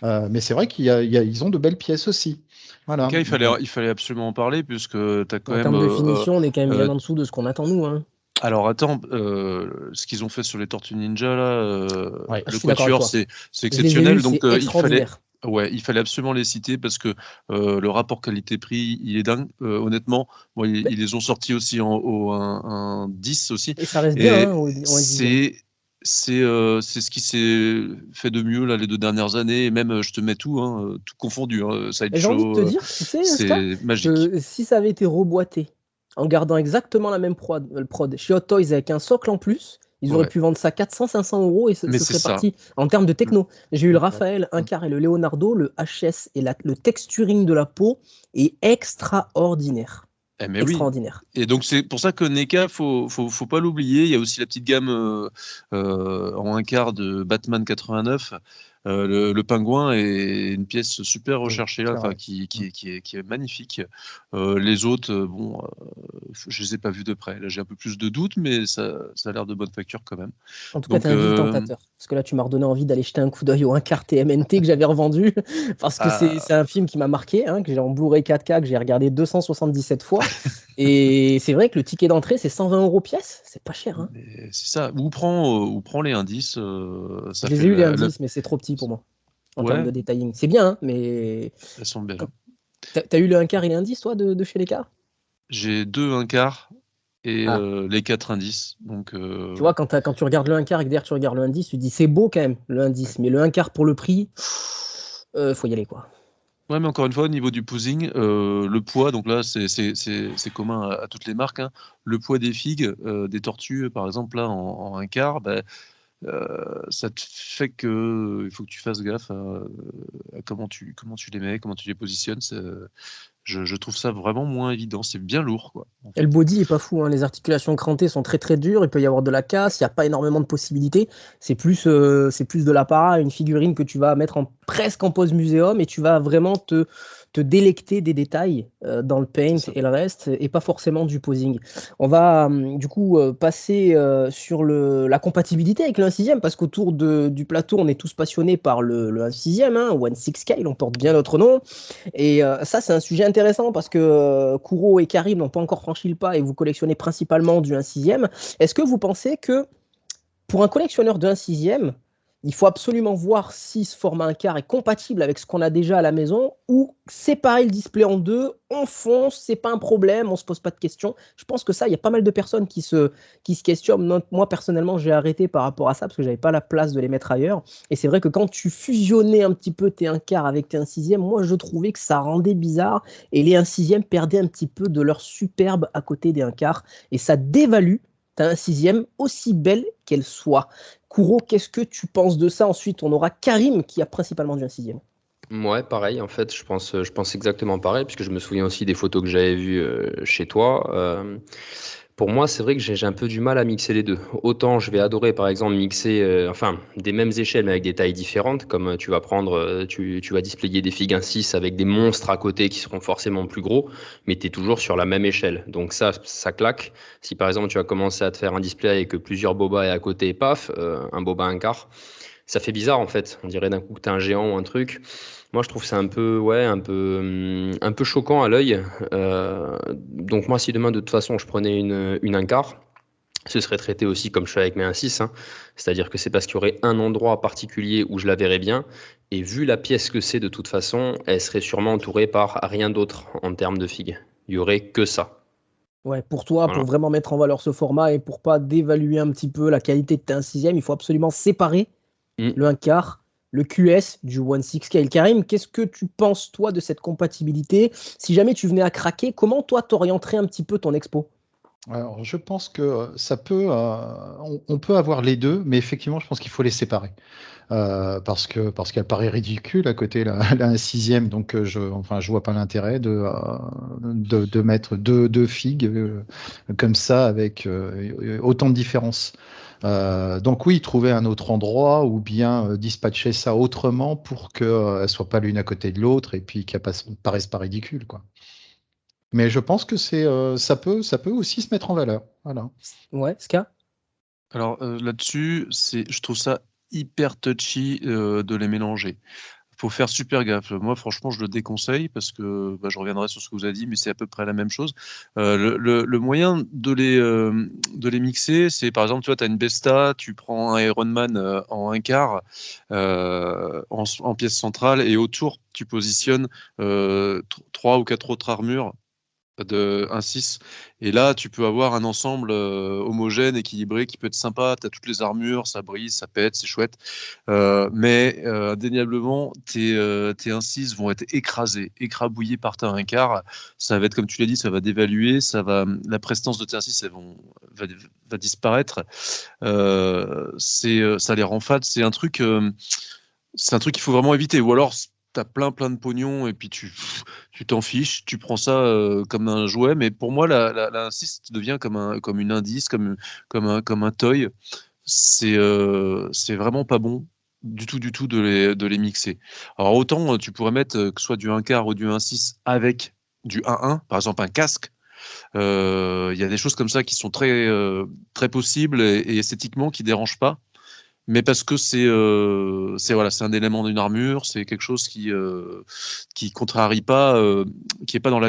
Mais c'est vrai qu'ils ont de belles pièces aussi. Voilà. Il fallait absolument en parler, puisque tu as quand même. En termes de finition, on est quand même bien en dessous de ce qu'on attend, nous. Hein. Alors attends, ce qu'ils ont fait sur les Tortues Ninja, là, le Quatuor, c'est exceptionnel. Donc il fallait absolument les citer parce que le rapport qualité-prix, il est dingue. Honnêtement, ils les ont sortis aussi en 10 aussi. Et ça reste bien, au 10. C'est ce qui s'est fait de mieux là, les 2 dernières années, et même je te mets tout confondu, Sideshow. J'ai envie de te dire, tu sais, c'est magique. Si ça avait été reboîté en gardant exactement la même prod chez Hot Toys avec un socle en plus, ils auraient pu vendre ça 400-500 € et ce serait parti. En termes de techno, j'ai eu le Raphaël 1/4 et le Leonardo, le HS et le texturing de la peau est extraordinaire. Mais extraordinaire. Oui. Et donc c'est pour ça que NECA, faut pas l'oublier. Il y a aussi la petite gamme en 1/4 de Batman 89. Le pingouin est une pièce super recherchée là, qui est magnifique. Les autres, je les ai pas vus de près. Là, j'ai un peu plus de doutes, mais ça a l'air de bonne facture quand même. En tout cas, t'es un vil tentateur. Parce que là, tu m'as redonné envie d'aller jeter un coup d'œil au 1/4 TMNT que j'avais revendu. Parce que c'est un film qui m'a marqué, que j'ai en Blu-ray 4K, que j'ai regardé 277 fois. Et c'est vrai que le ticket d'entrée, c'est 120 € pièce. C'est pas cher. C'est ça. Ou prends les indices. Je les ai eu les indices, mais c'est trop petit pour moi. En termes de detailing. C'est bien, mais. Elles sont belles. T'as eu le 1/4 et les indices, toi, de chez Leica? J'ai 2 1/4 et les 4 indices. Donc, Tu vois, quand tu regardes le 1/4 et que derrière tu regardes le indice, tu te dis c'est beau quand même, le indice. Mais le 1/4 pour le prix, faut y aller, quoi. Ouais, mais encore une fois, au niveau du posing, le poids, donc là, c'est commun à toutes les marques. Le poids des figues, des tortues, par exemple, là, en 1/4, ça te fait que il faut que tu fasses gaffe à comment tu les mets, comment tu les positionnes. Je trouve ça vraiment moins évident. C'est bien lourd, quoi. Et le body est pas fou. Les articulations crantées sont très très dures. Il peut y avoir de la casse. Il n'y a pas énormément de possibilités. C'est plus de l'apparat, une figurine que tu vas mettre presque en pose muséum et tu vas vraiment te délecter des détails dans le paint et le reste, et pas forcément du posing. On va du coup passer sur la compatibilité avec le 1/6e, parce qu'autour du plateau, on est tous passionnés par le 1/6e, 1/6 scale, on porte bien notre nom. Et ça, c'est un sujet intéressant parce que Kuro et Karim n'ont pas encore franchi le pas et vous collectionnez principalement du 1/6e. Est-ce que vous pensez que pour un collectionneur de 1/6e, il faut absolument voir si ce format 1/4 est compatible avec ce qu'on a déjà à la maison, ou séparer le display en deux, on fonce, c'est pas un problème, on se pose pas de questions. Je pense que ça, il y a pas mal de personnes qui se questionnent. Moi, personnellement, j'ai arrêté par rapport à ça parce que j'avais pas la place de les mettre ailleurs. Et c'est vrai que quand tu fusionnais un petit peu tes 1/4 avec tes 1/6e, moi, je trouvais que ça rendait bizarre et les 1/6e perdaient un petit peu de leur superbe à côté des 1/4 et ça dévalue ta 1/6e, aussi belle qu'elle soit. Kuro, qu'est-ce que tu penses de ça? Ensuite, on aura Karim qui a principalement du 1/6e. Ouais, pareil, en fait, je pense exactement pareil, puisque je me souviens aussi des photos que j'avais vues chez toi. Pour moi, c'est vrai que j'ai un peu du mal à mixer les deux. Autant je vais adorer, par exemple, mixer des mêmes échelles, mais avec des tailles différentes, comme tu vas prendre, tu vas displayer des figues 1/6 avec des monstres à côté qui seront forcément plus gros, mais tu es toujours sur la même échelle. Donc ça claque. Si par exemple, tu vas commencer à te faire un display avec plusieurs bobas et à côté, paf, un boba 1/4, ça fait bizarre en fait. On dirait d'un coup que tu as un géant ou un truc. Moi, je trouve que c'est un peu choquant à l'œil. Donc moi, si demain, de toute façon, je prenais une 1/4, ce serait traité aussi comme je fais avec mes 1/6, hein. C'est-à-dire que c'est parce qu'il y aurait un endroit particulier où je la verrais bien. Et vu la pièce que c'est, de toute façon, elle serait sûrement entourée par rien d'autre en termes de figues. Il y aurait que ça. Ouais, pour toi, Voilà. pour vraiment mettre en valeur ce format et pour pas dévaluer un petit peu la qualité de tes 1/6, il faut absolument séparer le 1/4, le QS du 1/6 scale. Karim, qu'est-ce que tu penses, toi, de cette compatibilité? Si jamais tu venais à craquer, comment toi t'orienterais un petit peu ton expo? Alors, je pense que ça peut, on peut avoir les deux, mais effectivement, je pense qu'il faut les séparer. Parce qu'elle paraît ridicule à côté la 1/6, donc je vois pas l'intérêt de mettre deux figues comme ça avec autant de différence. Donc oui, trouver un autre endroit ou bien dispatcher ça autrement pour qu'elles soient pas l'une à côté de l'autre et puis qu'elles paraissent pas ridicules, quoi. Mais je pense que ça peut aussi se mettre en valeur. Voilà. Ouais, Ska? Alors là-dessus, je trouve ça hyper touchy de les mélanger. Faut faire super gaffe. Moi, franchement, je le déconseille parce que je reviendrai sur ce que vous avez dit, mais c'est à peu près la même chose. Le moyen de les mixer, c'est par exemple, tu vois, tu as une Besta, tu prends un Iron Man en 1/4 en pièce centrale et autour, tu positionnes 3 ou 4 autres armures de 1/6 et là tu peux avoir un ensemble homogène, équilibré qui peut être sympa. Tu as toutes les armures, ça brise, ça pète, c'est chouette, mais indéniablement tes 1/6 vont être écrabouillés par ta 1/4. Ça va être, comme tu l'as dit, ça va dévaluer, la prestance de tes 1/6 va disparaître. Ça les rend fades. C'est un truc qu'il faut vraiment éviter, ou alors t'as plein de pognon et puis tu t'en fiches, tu prends ça comme un jouet. Mais pour moi, la 1/6 devient comme une indice, comme un toy. C'est vraiment pas bon du tout de les mixer. Alors autant tu pourrais mettre que ce soit du 1/4 ou du 1/6 avec du 1/1, par exemple un casque. Il y a des choses comme ça qui sont très possibles et esthétiquement qui dérangent pas. Mais parce que voilà, c'est un élément d'une armure, c'est quelque chose qui contrarie pas, qui est pas dans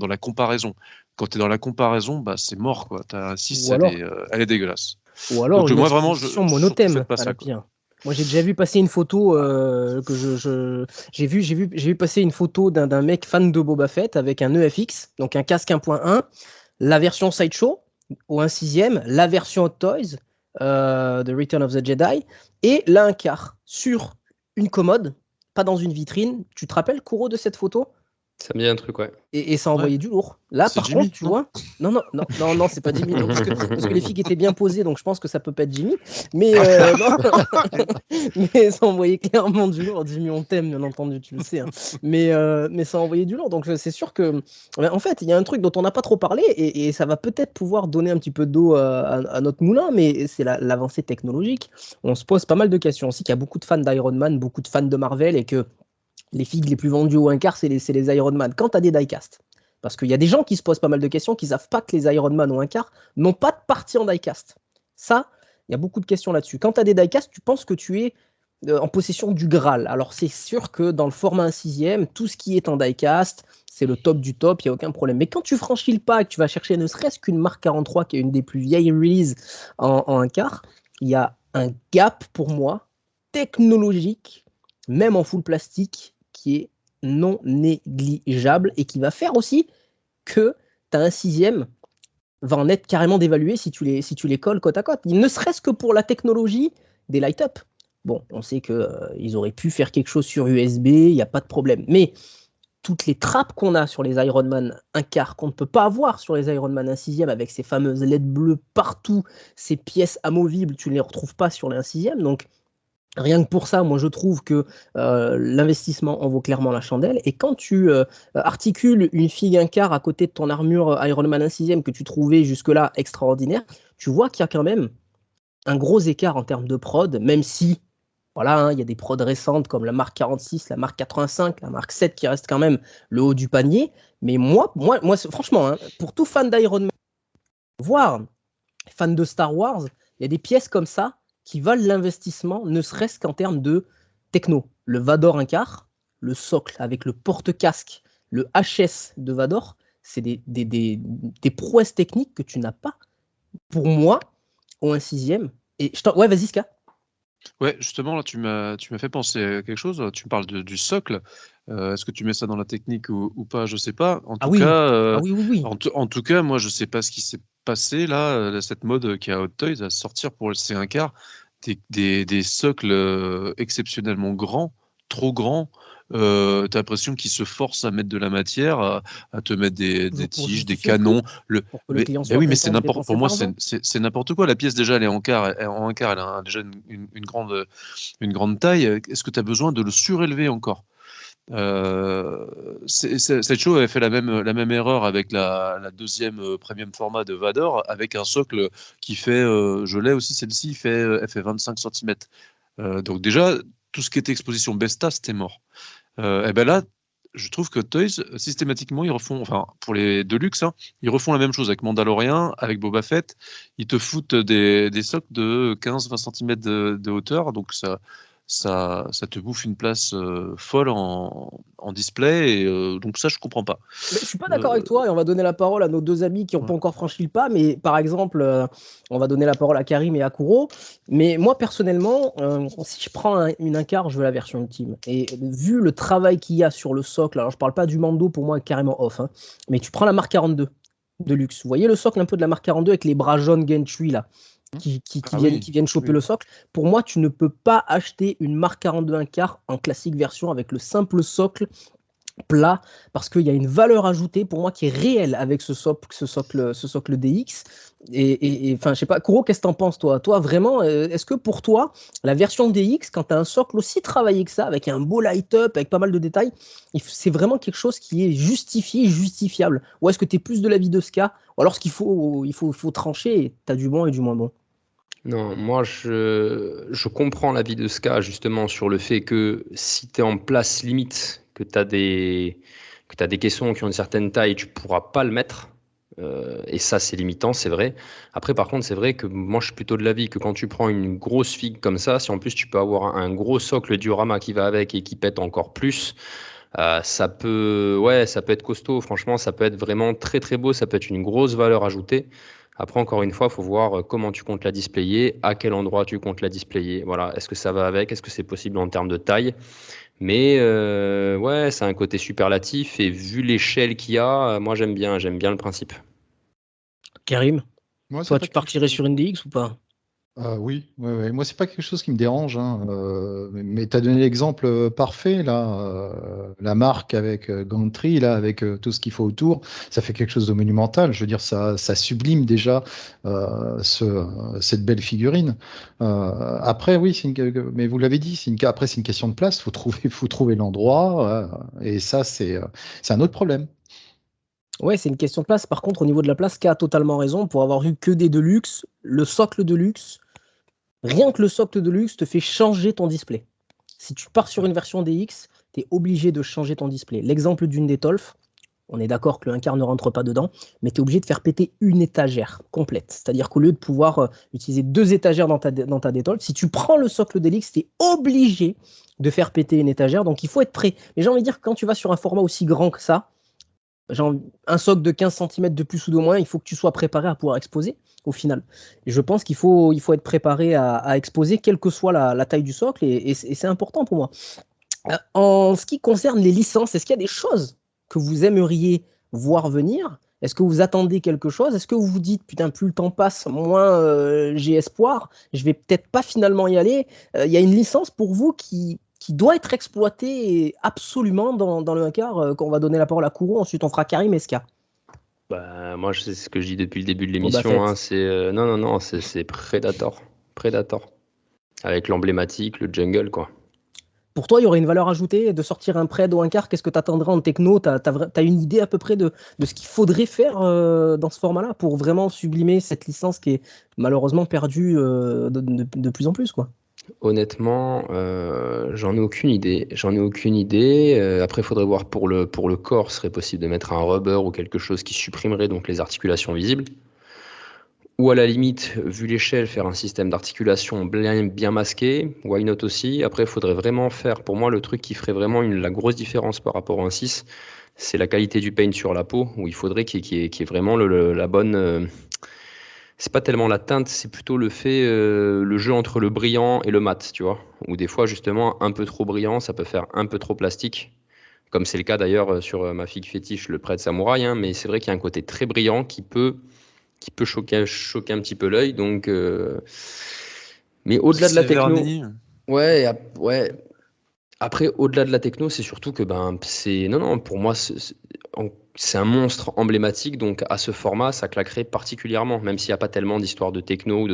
la comparaison. Quand tu es dans la comparaison, c'est mort, quoi. Ta 6, Ou alors, elle est dégueulasse. ou alors Donc une moi vraiment, exposition je trouve que monothème faites pas à la ça, quoi. pire. Moi, j'ai déjà vu passer une photo j'ai vu passer une photo d'un mec fan de Boba Fett avec un EFX, donc un casque 1.1, la version Sideshow au 1/6, la version Hot Toys de Return of the Jedi, et là un quart sur une commode, pas dans une vitrine. Tu te rappelles, Kuro, de cette photo? Ça me dit un truc, ouais. Et ça Ouais. envoyait du lourd. Là, C'est par Jimmy, contre, tu non? vois. Non, c'est pas Jimmy. Non, parce que les figues étaient bien posées, donc je pense que ça peut pas être Jimmy. Mais, non. Mais ça envoyait clairement du lourd. Jimmy, on t'aime, bien entendu, tu le sais, hein. Mais ça envoyait du lourd. Donc c'est sûr que. En fait, il y a un truc dont on n'a pas trop parlé, et ça va peut-être pouvoir donner un petit peu d'eau à notre moulin, mais c'est l'avancée technologique. On se pose pas mal de questions. Aussi qu'il y a beaucoup de fans d'Iron Man, beaucoup de fans de Marvel, et que les figues les plus vendues au 1/4, c'est les Iron Man. Quand tu as des diecast, parce qu'il y a des gens qui se posent pas mal de questions, qui savent pas que les Iron Man au 1/4 n'ont pas de partie en diecast. Ça, il y a beaucoup de questions là-dessus. Quand tu as des diecast, tu penses que tu es en possession du Graal. Alors c'est sûr que dans le format 1/6, tout ce qui est en diecast, c'est le top du top, il n'y a aucun problème. Mais quand tu franchis le pas et que tu vas chercher ne serait-ce qu'une Mark 43, qui est une des plus vieilles releases en 1/4, il y a un gap pour moi technologique, même en full plastique, qui est non négligeable et qui va faire aussi que tu as un 1/6 va en être carrément dévalué si tu les colles côte à côte. Ne serait-ce que pour la technologie des light-up. Bon, on sait qu'ils auraient pu faire quelque chose sur USB, il n'y a pas de problème. Mais toutes les trappes qu'on a sur les Iron Man 1/4, qu'on ne peut pas avoir sur les Iron Man 1/6, avec ces fameuses LED bleues partout, ces pièces amovibles, tu ne les retrouves pas sur les 1/6. Donc, Rien que pour ça, moi je trouve que l'investissement en vaut clairement la chandelle. Et quand tu articules une figue un quart à côté de ton armure Iron Man 1/6 que tu trouvais jusque-là extraordinaire, tu vois qu'il y a quand même un gros écart en termes de prod, même si voilà, hein, il y a des prods récentes comme la Mark 46, la Mark 85, la Mark 7 qui reste quand même le haut du panier. Mais moi franchement, hein, pour tout fan d'Iron Man, voire fan de Star Wars, il y a des pièces comme ça qui valent l'investissement, ne serait-ce qu'en termes de techno. Le Vador 1/4, le socle avec le porte-casque, le HS de Vador, c'est des prouesses techniques que tu n'as pas, pour moi, au 1/6. Et ouais, vas-y, Ska. Ouais, justement, là, tu m'as fait penser à quelque chose. Tu me parles du socle. Est-ce que tu mets ça dans la technique ou pas? Je sais pas. En tout oui. cas, Oui. en tout cas, moi, je sais pas ce qui s'est passé là. Cette mode qui a Hot Toys à sortir pour le C1 des socles exceptionnellement grands, trop grands. T'as l'impression qu'ils se forcent à mettre de la matière, à te mettre des Pour tiges, des justifier le prix, canons. pour que le client soit Oui, mais content de dépenser pour moi, de l'argent. c'est n'importe quoi. La pièce, déjà, elle est en quart. En un quart, elle a déjà une grande taille. Est-ce que tu as besoin de le surélever encore? Cette show avait fait la même erreur avec la deuxième premium format de Vador, avec un socle qui fait, je l'ai aussi celle-ci, elle fait 25 cm. Donc déjà, tout ce qui était exposition Besta, c'était mort. Et ben là, je trouve que Toys, systématiquement, ils refont, enfin, pour les Deluxe, hein, ils refont la même chose avec Mandalorian, avec Boba Fett. Ils te foutent des socles de 15-20 cm de hauteur, donc ça te bouffe une place folle en display, et donc ça, je comprends pas. Mais je suis pas d'accord avec toi et on va donner la parole à nos deux amis qui n'ont pas encore franchi le pas. Mais par exemple, on va donner la parole à Karim et à Kuro. Mais moi personnellement, si je prends une un-quart, je veux la version ultime. Et vu le travail qu'il y a sur le socle, alors je parle pas du Mando pour moi carrément off, hein, mais tu prends la Mark 42 de luxe. Vous voyez le socle un peu de la Mark 42 avec les bras jaunes Gentry là, qui viennent choper le socle. Pour moi, tu ne peux pas acheter une Mark 42 un-quart en classique version avec le simple socle plat, parce qu'il y a une valeur ajoutée pour moi qui est réelle avec ce socle DX. Et enfin, je sais pas, Kuro, qu'est-ce que t'en penses, toi? Toi, vraiment, est-ce que pour toi, la version DX, quand tu as un socle aussi travaillé que ça, avec un beau light-up, avec pas mal de détails, c'est vraiment quelque chose qui est justifié, justifiable? Ou est-ce que tu es plus de l'avis de Ska? Ou alors, il faut trancher et tu as du bon et du moins bon? Non, moi je comprends l'avis de Ska justement sur le fait que si tu es en place limite, que tu as des caissons qui ont une certaine taille, tu pourras pas le mettre. Et ça, c'est limitant, c'est vrai. Après, par contre, c'est vrai que moi, je suis plutôt de l'avis que quand tu prends une grosse figue comme ça, si en plus tu peux avoir un gros socle diorama qui va avec et qui pète encore plus, ça peut être costaud. Franchement, ça peut être vraiment très très beau. Ça peut être une grosse valeur ajoutée. Après, encore une fois, il faut voir comment tu comptes la displayer, à quel endroit tu comptes la displayer. Voilà. Est-ce que ça va avec? Est-ce que c'est possible en termes de taille? Mais ouais, c'est un côté superlatif et vu l'échelle qu'il y a, moi j'aime bien le principe. Karim, Moi, toi, tu partirais sur une DX ou pas? Oui. Moi, c'est pas quelque chose qui me dérange, hein. Mais tu as donné l'exemple parfait, là. La marque avec Gantry, là, avec tout ce qu'il faut autour, ça fait quelque chose de monumental. Je veux dire, ça sublime déjà cette belle figurine. Après, oui, mais vous l'avez dit, après, c'est une question de place. Faut trouver l'endroit. Et ça, c'est un autre problème. Ouais, c'est une question de place. Par contre, au niveau de la place, Ska a totalement raison. Pour avoir eu que des Deluxe, le socle Deluxe, rien que le socle Deluxe te fait changer ton display. Si tu pars sur une version DX, tu es obligé de changer ton display. L'exemple d'une Detolf, on est d'accord que le 1/4 ne rentre pas dedans, mais tu es obligé de faire péter une étagère complète. C'est-à-dire qu'au lieu de pouvoir utiliser 2 étagères dans ta Detolf, si tu prends le socle DX, tu es obligé de faire péter une étagère. Donc il faut être prêt. Mais j'ai envie de dire que quand tu vas sur un format aussi grand que ça, genre un socle de 15 cm de plus ou de moins, il faut que tu sois préparé à pouvoir exposer au final. Et je pense qu'il faut être préparé à exposer, quelle que soit la taille du socle, et c'est important pour moi. En ce qui concerne les licences, est-ce qu'il y a des choses que vous aimeriez voir venir? Est-ce que vous attendez quelque chose? Est-ce que vous vous dites, putain, plus le temps passe, moins j'ai espoir, je vais peut-être pas finalement y aller? Il y a une licence pour vous qui doit être exploitée absolument dans le 1/4, qu'on va donner la parole à Kourou, ensuite on fera Karim et Ska. Bah, moi, c'est ce que je dis depuis le début de Boba l'émission, Fett. hein, c'est non, c'est Predator. Predator. Avec l'emblématique, le jungle, quoi. Pour toi, il y aurait une valeur ajoutée de sortir un Pred ou un quart. Qu'est-ce que tu attendrais en techno? Tu as une idée à peu près de ce qu'il faudrait faire dans ce format-là pour vraiment sublimer cette licence qui est malheureusement perdue de plus en plus, quoi. Honnêtement, j'en ai aucune idée. J'en ai aucune idée. Après, il faudrait voir pour le corps, ce serait possible de mettre un rubber ou quelque chose qui supprimerait donc les articulations visibles. Ou à la limite, vu l'échelle, faire un système d'articulation bien masqué. Why not aussi? Après, il faudrait vraiment faire, pour moi, le truc qui ferait vraiment la grosse différence par rapport à un 6, c'est la qualité du paint sur la peau, où il faudrait qu'il y ait vraiment la bonne. C'est pas tellement la teinte, c'est plutôt le jeu entre le brillant et le mat, tu vois. Ou des fois, justement, un peu trop brillant, ça peut faire un peu trop plastique. Comme c'est le cas d'ailleurs sur ma figue fétiche, le Pred Samouraï, hein, mais c'est vrai qu'il y a un côté très brillant qui peut choquer un petit peu l'œil. Donc, mais au-delà de la C'est techno, verni. ouais. Après, au-delà de la techno, c'est surtout que non, pour moi, c'est un monstre emblématique. Donc, à ce format, ça claquerait particulièrement, même s'il n'y a pas tellement d'histoire de techno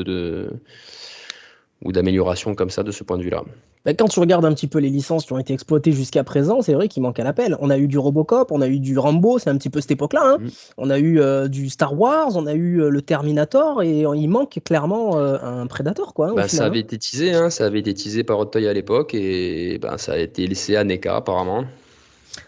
ou d'amélioration comme ça de ce point de vue-là. Bah, quand tu regardes un petit peu les licences qui ont été exploitées jusqu'à présent, c'est vrai qu'il manque un appel. On a eu du Robocop, on a eu du Rambo, c'est un petit peu cette époque-là, hein. On a eu du Star Wars, on a eu le Terminator, et il manque clairement un Predator, quoi, au Ça final. avait été teasé, hein, ça avait été teasé par Hot Toy à l'époque et ça a été laissé à NECA apparemment.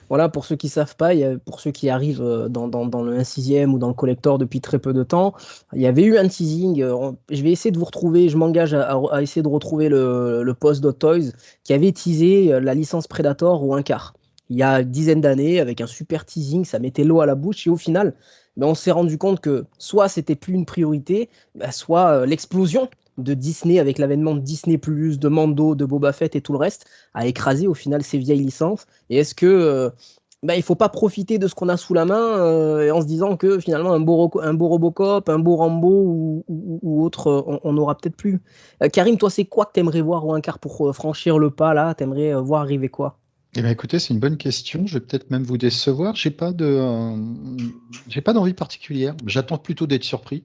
Voilà, pour ceux qui ne savent pas, pour ceux qui arrivent dans le 1/6 ou dans le collector depuis très peu de temps, il y avait eu un teasing. Je vais essayer de vous retrouver, je m'engage à essayer de retrouver le post d'Hot Toys qui avait teasé la licence Predator ou un quart. Il y a une dizaine d'années, avec un super teasing, ça mettait l'eau à la bouche et au final, on s'est rendu compte que soit c'était plus une priorité, soit l'explosion de Disney avec l'avènement de Disney+, de Mando, de Boba Fett et tout le reste, a écrasé au final ces vieilles licences. Et est-ce que il faut pas profiter de ce qu'on a sous la main en se disant que finalement un beau Robocop, un beau Rambo ou autre, on n'aura peut-être plus. Karim, toi, c'est quoi que tu aimerais voir ou un quart pour franchir le pas là? Tu aimerais voir arriver quoi? Eh bien, écoutez, c'est une bonne question. Je vais peut-être même vous décevoir. J'ai pas d'envie particulière. J'attends plutôt d'être surpris.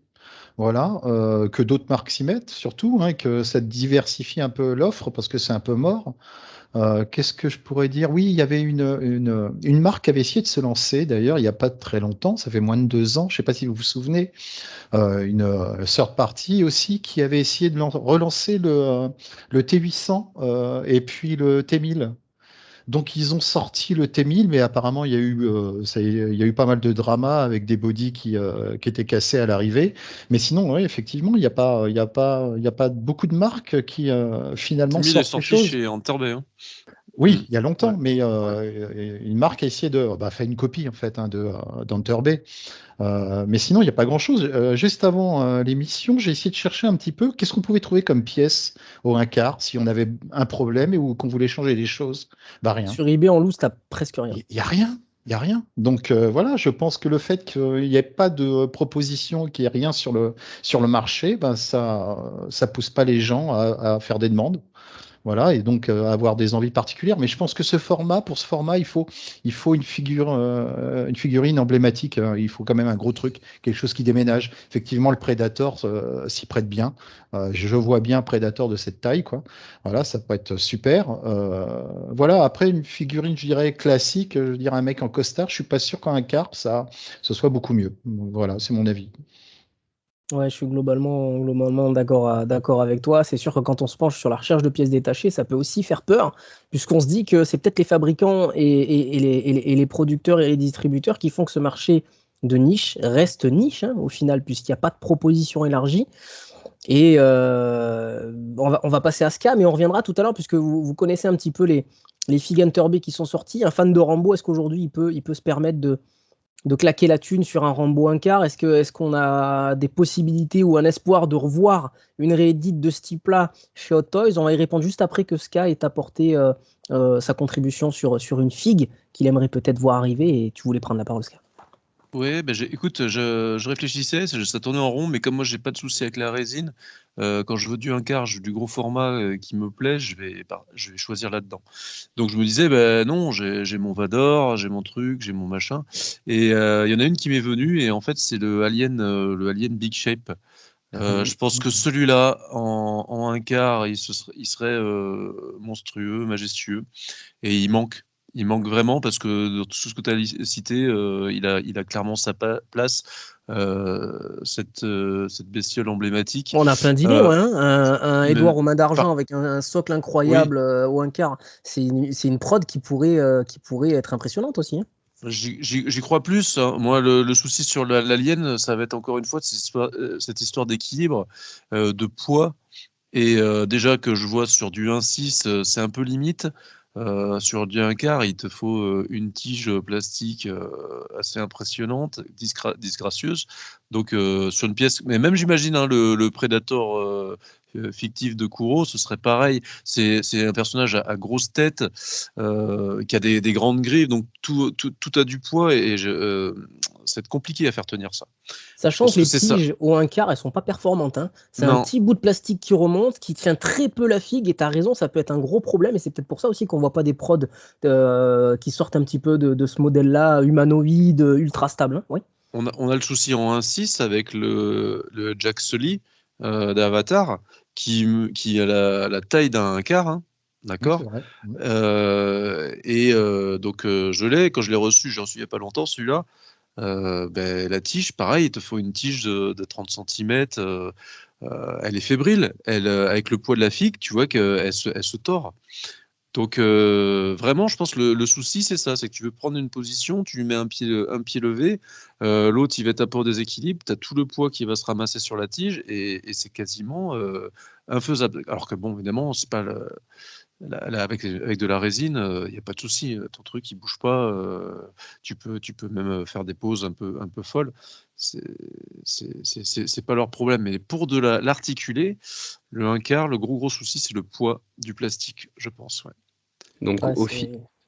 Voilà, que d'autres marques s'y mettent, surtout, hein, que ça diversifie un peu l'offre parce que c'est un peu mort. Qu'est-ce que je pourrais dire? Oui, il y avait une marque qui avait essayé de se lancer, d'ailleurs, il n'y a pas très longtemps, ça fait moins de 2 ans, je ne sais pas si vous vous souvenez, une third party aussi qui avait essayé de relancer le T800 et puis le T1000. Donc ils ont sorti le T1000, mais apparemment il y a eu pas mal de drama avec des bodies qui étaient cassés à l'arrivée. Mais sinon, oui, effectivement, il y a pas beaucoup de marques qui finalement T1000 est sortent les sorti choses. chez Enterbay. Hein. Oui, il y a longtemps, Ouais. mais une marque a essayé de faire une copie en fait d'Enterbay. Mais sinon, il n'y a pas grand-chose. Juste avant l'émission, j'ai essayé de chercher un petit peu qu'est-ce qu'on pouvait trouver comme pièce au 1/4 si on avait un problème ou qu'on voulait changer les choses. Bah rien. Sur eBay, en loose, t'as presque rien. Il n'y a rien. Il y a rien. Donc voilà, je pense que le fait qu'il n'y ait pas de proposition, qu'il n'y ait rien sur le marché, ben ça pousse pas les gens à faire des demandes. Voilà, et donc avoir des envies particulières. Mais je pense que pour ce format, il faut une figurine emblématique. Il faut quand même un gros truc, quelque chose qui déménage. Effectivement, le Predator s'y prête bien. Je vois bien un Predator de cette taille, quoi. Voilà, ça peut être super. Voilà, après une figurine, je dirais classique, je dirais un mec en costard. Je suis pas sûr qu'en un quart, ce soit beaucoup mieux. Voilà, c'est mon avis. Ouais, je suis globalement d'accord avec toi. C'est sûr que quand on se penche sur la recherche de pièces détachées, ça peut aussi faire peur, puisqu'on se dit que c'est peut-être les fabricants et les producteurs et les distributeurs qui font que ce marché de niche reste niche, hein, au final, puisqu'il n'y a pas de proposition élargie. Et on va passer à Ska, mais on reviendra tout à l'heure, puisque vous connaissez un petit peu les figues Enterbay qui sont sorties. Un fan de Rambo, est-ce qu'aujourd'hui il peut se permettre de claquer la thune sur un Rambo 1/4? Est-ce qu'on a des possibilités ou un espoir de revoir une réédite de ce type-là chez Hot Toys? On va y répondre juste après que Ska ait apporté sa contribution sur une figue qu'il aimerait peut-être voir arriver. Et tu voulais prendre la parole, Ska. Oui, écoute, je réfléchissais, ça tournait en rond, mais comme moi j'ai pas de souci avec la résine, quand je veux du 1/4, je veux du gros format qui me plaît, je vais choisir là-dedans. Donc je me disais, non, j'ai mon Vador, j'ai mon truc, j'ai mon machin, et il y en a une qui m'est venue, et en fait c'est le Alien Big Shape. Je pense que celui-là, en un quart, il serait monstrueux, majestueux. Et il manque vraiment parce que dans tout ce que tu as cité, il a clairement sa place, cette bestiole emblématique. On a plein d'idées, ouais, hein. Un Edouard aux mains d'argent Enfin, avec un socle incroyable ou un quart. C'est une prod qui pourrait être impressionnante aussi, hein. J'y crois plus, hein. Moi, le souci sur l'Alien, ça va être encore une fois cette histoire d'équilibre, de poids. Et déjà que je vois sur du 1,6, c'est un peu limite. Sur du 1 quart, il te faut une tige plastique assez impressionnante, disgracieuse. Donc sur une pièce, mais même j'imagine hein, le Predator fictif de Kuro, ce serait pareil. C'est un personnage à grosse tête qui a des grandes griffes, donc tout a du poids et c'est compliqué à faire tenir ça. Sachant que les tiges au 1 quart, elles sont pas performantes, hein. C'est un petit bout de plastique qui remonte, qui tient très peu la figue, et tu as raison, ça peut être un gros problème, et c'est peut-être pour ça aussi qu'on voit pas des prods qui sortent un petit peu de ce modèle-là, humanoïde, ultra stable, hein. Oui. On a le souci en 1.6 avec le Jack Sully d'Avatar, qui a la taille d'un quart, hein, d'accord. Et donc je l'ai, quand je l'ai reçu, j'en suis il n'y a pas longtemps, celui-là. La tige, pareil, il te faut une tige de 30 cm. Elle est fébrile. Avec le poids de la figue, tu vois qu'elle se tord. Donc vraiment, je pense que le souci, c'est ça. C'est que tu veux prendre une position, tu lui mets un pied levé, l'autre, il va être un peu en déséquilibre, tu as tout le poids qui va se ramasser sur la tige et c'est quasiment infaisable. Alors que bon, évidemment, c'est pas... avec de la résine, il n'y a pas de souci. Ton truc, il bouge pas. Tu peux même faire des pauses un peu folles. C'est pas leur problème. Mais pour de l'articulé, le 1 quart, le gros souci, c'est le poids du plastique, je pense. Ouais.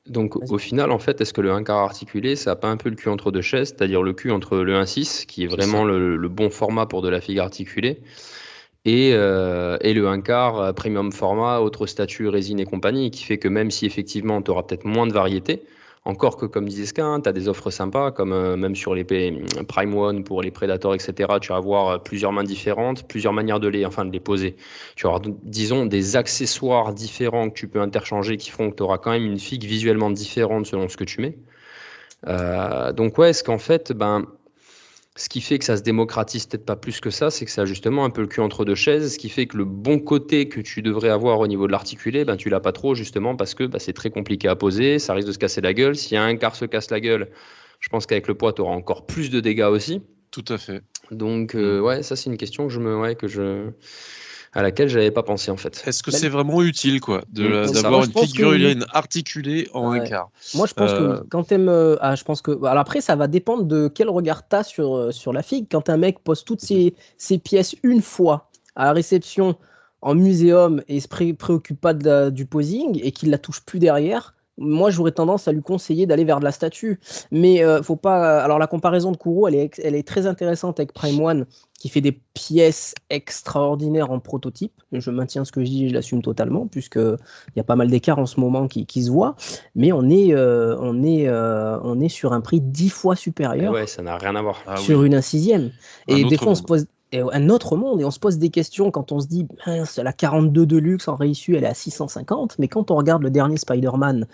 Donc, au final, en fait, est-ce que le 1 quart articulé, ça n'a pas un peu le cul entre deux chaises, c'est-à-dire le cul entre le 1,6, qui est vraiment le bon format pour de la figue articulée, et le 1 quart premium format, autre statut, résine et compagnie, qui fait que même si effectivement tu auras peut-être moins de variété, encore que comme disait Ska, tu as des offres sympas, comme même sur les Prime One pour les Predators, etc. Tu vas avoir plusieurs mains différentes, plusieurs manières de les poser. Tu vas avoir, disons, des accessoires différents que tu peux interchanger qui font que tu auras quand même une figue visuellement différente selon ce que tu mets. Donc ouais, est-ce qu'en fait, ce qui fait que ça se démocratise peut-être pas plus que ça, c'est que ça a justement un peu le cul entre deux chaises, ce qui fait que le bon côté que tu devrais avoir au niveau de l'articulé, tu l'as pas trop justement parce que c'est très compliqué à poser, ça risque de se casser la gueule. Si un quart se casse la gueule, je pense qu'avec le poids, tu auras encore plus de dégâts aussi. Tout à fait. Donc ouais, ça c'est une question à laquelle j'avais pas pensé en fait. Est-ce que c'est vraiment utile d'avoir une figurine articulée en 1 quart? Moi je pense que quand t'aimes, je pense que alors après ça va dépendre de quel regard t'as sur la figue. Quand un mec pose toutes ses pièces une fois à la réception en muséum et se préoccupe pas du posing et qu'il la touche plus derrière, moi j'aurais tendance à lui conseiller d'aller vers de la statue. Mais faut pas. Alors la comparaison de Kuro, elle est très intéressante avec Prime One, qui fait des pièces extraordinaires en prototype. Je maintiens ce que je dis et je l'assume totalement, puisqu'il y a pas mal d'écarts en ce moment qui se voient. Mais on est sur un prix 10 fois supérieur. Ouais, ça n'a rien à voir. Sur une 1/6. Et des fois, on se pose un autre monde et on se pose des questions quand on se dit la 42 Deluxe en réissue, elle est à 650. Mais quand on regarde le dernier Spider-Man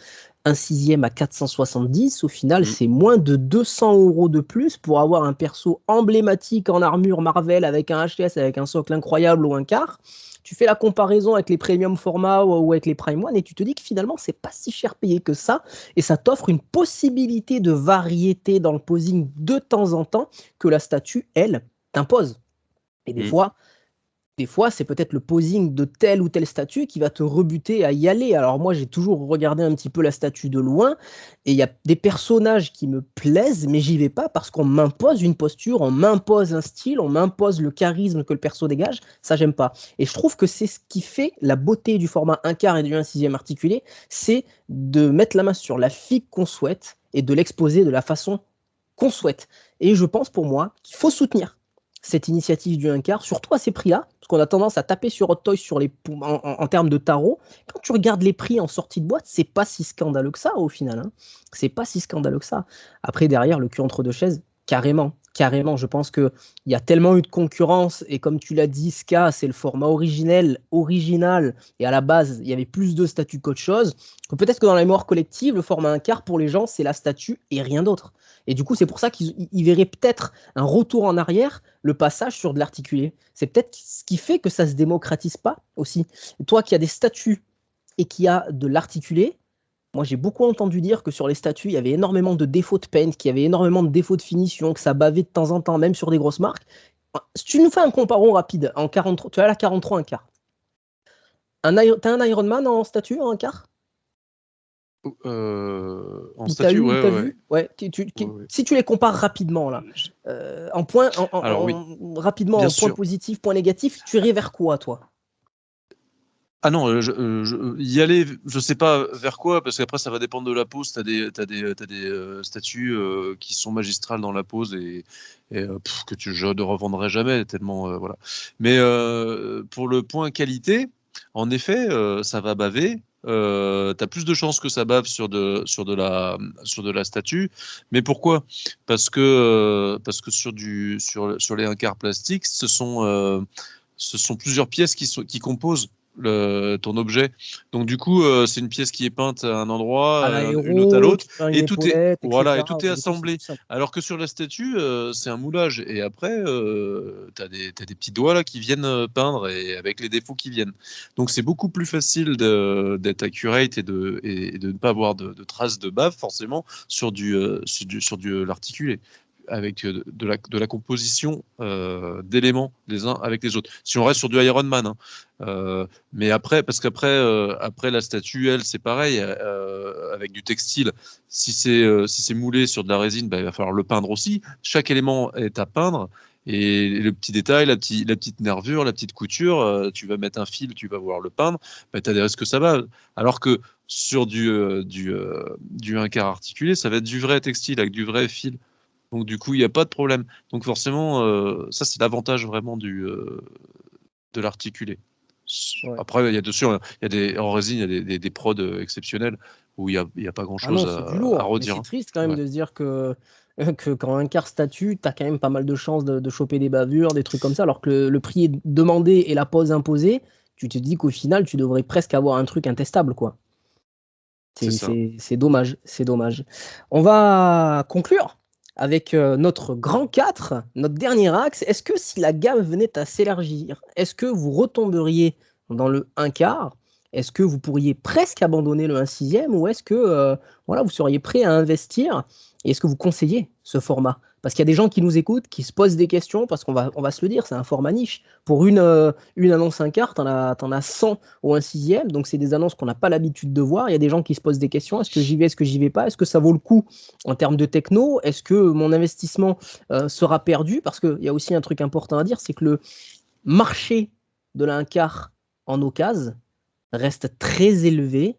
1/6 à 470, au final, c'est moins de 200 € de plus pour avoir un perso emblématique en armure Marvel avec un HS, avec un socle incroyable ou un quart. Tu fais la comparaison avec les premium formats ou avec les Prime One et tu te dis que finalement, c'est pas si cher payé que ça et ça t'offre une possibilité de variété dans le posing de temps en temps que la statue, elle, t'impose. Et des fois, c'est peut-être le posing de telle ou telle statue qui va te rebuter à y aller. Alors moi, j'ai toujours regardé un petit peu la statue de loin et il y a des personnages qui me plaisent, mais j'y vais pas parce qu'on m'impose une posture, on m'impose un style, on m'impose le charisme que le perso dégage. Ça, j'aime pas. Et je trouve que c'est ce qui fait la beauté du format 1 quart et du 1/6 articulé, c'est de mettre la main sur la figue qu'on souhaite et de l'exposer de la façon qu'on souhaite. Et je pense pour moi qu'il faut soutenir cette initiative du 1 quart, surtout à ces prix-là, parce qu'on a tendance à taper sur Hot Toys en termes de tarot. Quand tu regardes les prix en sortie de boîte, c'est pas si scandaleux que ça au final. C'est pas si scandaleux que ça. Après, derrière, le cul entre deux chaises, carrément. carrément. Je pense qu'il y a tellement eu de concurrence, et comme tu l'as dit, Ska, c'est le format original, et à la base, il y avait plus de statuts qu'autre chose, que peut-être que dans la mémoire collective, le format 1/4, pour les gens, c'est la statue et rien d'autre. Et du coup, c'est pour ça qu'ils verraient peut-être un retour en arrière, le passage sur de l'articulé. C'est peut-être ce qui fait que ça ne se démocratise pas aussi. Et toi qui as des statuts et qui a de l'articulé, moi j'ai beaucoup entendu dire que sur les statuts, il y avait énormément de défauts de paint, qu'il y avait énormément de défauts de finition, que ça bavait de temps en temps, même sur des grosses marques. Si tu nous fais un comparon rapide, en 43, tu as la 43 1/4. T'as un Ironman en statut en 1/4? En statut, ouais. Ouais. Si tu les compares rapidement, là, en point, rapidement, bien en point sûr. positif, point négatif, tu irais vers quoi, toi? Ah non, y aller, je sais pas vers quoi, parce qu'après ça va dépendre de la pose. T'as des statuts qui sont magistrales dans la pose et que je ne revendrai jamais tellement voilà. Mais pour le point qualité, en effet, ça va baver. T'as plus de chances que ça bave sur de la statue. Mais pourquoi ? Parce que sur les 1/4 plastiques, ce sont plusieurs pièces qui composent ton objet. Donc du coup, c'est une pièce qui est peinte à un endroit, À l'aéro, une autre à l'autre, et tout est assemblé. Alors que sur la statue, c'est un moulage. Et après, tu as des petits doigts là qui viennent peindre et avec les défauts qui viennent. Donc c'est beaucoup plus facile d'être accurate et de ne pas avoir de traces de bave forcément sur l'articulé, avec de la composition d'éléments les uns avec les autres. Si on reste sur du Ironman, mais après, parce qu'après après la statue, elle, c'est pareil, avec du textile. Si c'est moulé sur de la résine, il va falloir le peindre aussi. Chaque élément est à peindre. Et le petit détail, la petite nervure, la petite couture, tu vas mettre un fil, tu vas vouloir le peindre, tu as des risques que ça va. Alors que sur du 1/4 articulé, ça va être du vrai textile avec du vrai fil. Donc du coup, il n'y a pas de problème. Donc forcément, ça c'est l'avantage vraiment de l'articulé. Ouais. Après, il y a dessus, en résine, il y a des prods exceptionnels où il n'y a pas grand-chose c'est du lourd. à redire. Mais c'est triste quand même de se dire que quand 1/4 statut, tu as quand même pas mal de chances de choper des bavures, des trucs comme ça, alors que le prix est demandé et la pose imposée, tu te dis qu'au final, tu devrais presque avoir un truc intestable, quoi. C'est dommage, c'est dommage. On va conclure avec notre grand 4, notre dernier axe. Est-ce que si la gamme venait à s'élargir, est-ce que vous retomberiez dans le 1/4 ? Est-ce que vous pourriez presque abandonner le 1/6 ou est-ce que vous seriez prêt à investir ? Et est-ce que vous conseillez ce format ? Parce qu'il y a des gens qui nous écoutent, qui se posent des questions, parce qu'on va se le dire, c'est un format niche. Pour une annonce 1/4, t'en as 100 au 1/6, donc c'est des annonces qu'on n'a pas l'habitude de voir. Il y a des gens qui se posent des questions, est-ce que j'y vais, est-ce que j'y vais pas ? Est-ce que ça vaut le coup en termes de techno ? Est-ce que mon investissement sera perdu ? Parce qu'il y a aussi un truc important à dire, c'est que le marché de la 1/4 en occasion reste très élevé.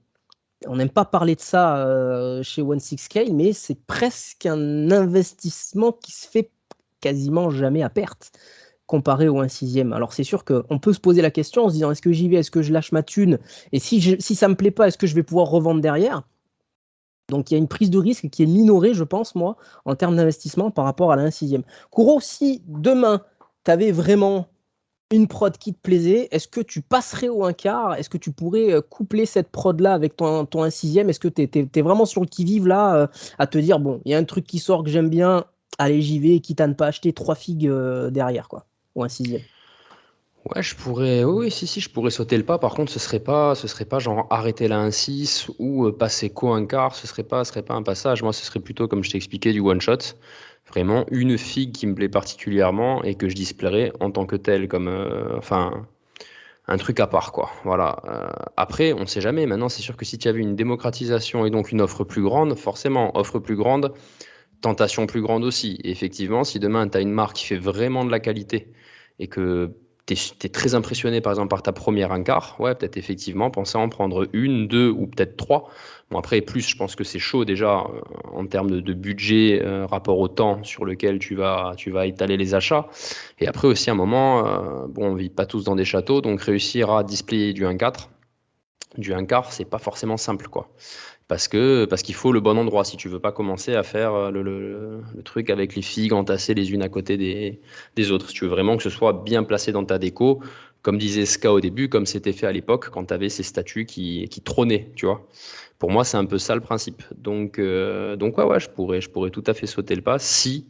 On n'aime pas parler de ça chez 16Scale, mais c'est presque un investissement qui se fait quasiment jamais à perte comparé au 1/6. Alors c'est sûr qu'on peut se poser la question en se disant est-ce que j'y vais, est-ce que je lâche ma thune, et si ça me plaît pas, est-ce que je vais pouvoir revendre derrière ? Donc il y a une prise de risque qui est minorée, je pense, moi, en termes d'investissement par rapport à la 1/6. Kouro, si demain, tu avais vraiment une prod qui te plaisait, est-ce que tu passerais au 1/4 ? Est-ce que tu pourrais coupler cette prod-là avec ton 1/6 ? Est-ce que tu es vraiment sur le qui-vive là, à te dire, bon, il y a un truc qui sort que j'aime bien, allez, j'y vais, quitte à ne pas acheter 3 figues derrière, quoi, au 1/6 ? Ouais, je pourrais sauter le pas. Par contre, ce serait pas genre arrêter la 1/6 ou passer qu'au 1/4. Ce serait pas un passage. Moi, ce serait plutôt, comme je t'ai expliqué, du one shot. Vraiment une figue qui me plaît particulièrement et que je displayerais en tant que tel, comme un truc à part, quoi. Voilà. Après, on ne sait jamais. Maintenant, c'est sûr que si tu avais une démocratisation et donc une offre plus grande, forcément, offre plus grande, tentation plus grande aussi. Et effectivement, si demain, tu as une marque qui fait vraiment de la qualité et que tu es très impressionné, par exemple, par ta première 1/4, ouais, peut-être effectivement penser à en prendre une, deux ou peut-être 3. Bon, après, plus, je pense que c'est chaud déjà en termes de budget rapport au temps sur lequel tu vas étaler les achats. Et après aussi, à un moment, on ne vit pas tous dans des châteaux, donc réussir à displayer du 1/4, du 1/4, c'est pas forcément simple, quoi. Parce qu'il faut le bon endroit. Si tu veux pas commencer à faire le truc avec les figues entassées les unes à côté des autres. Si tu veux vraiment que ce soit bien placé dans ta déco, comme disait Ska au début, comme c'était fait à l'époque quand tu avais ces statues qui trônaient, tu vois. Pour moi, c'est un peu ça le principe. Donc ouais, je pourrais tout à fait sauter le pas si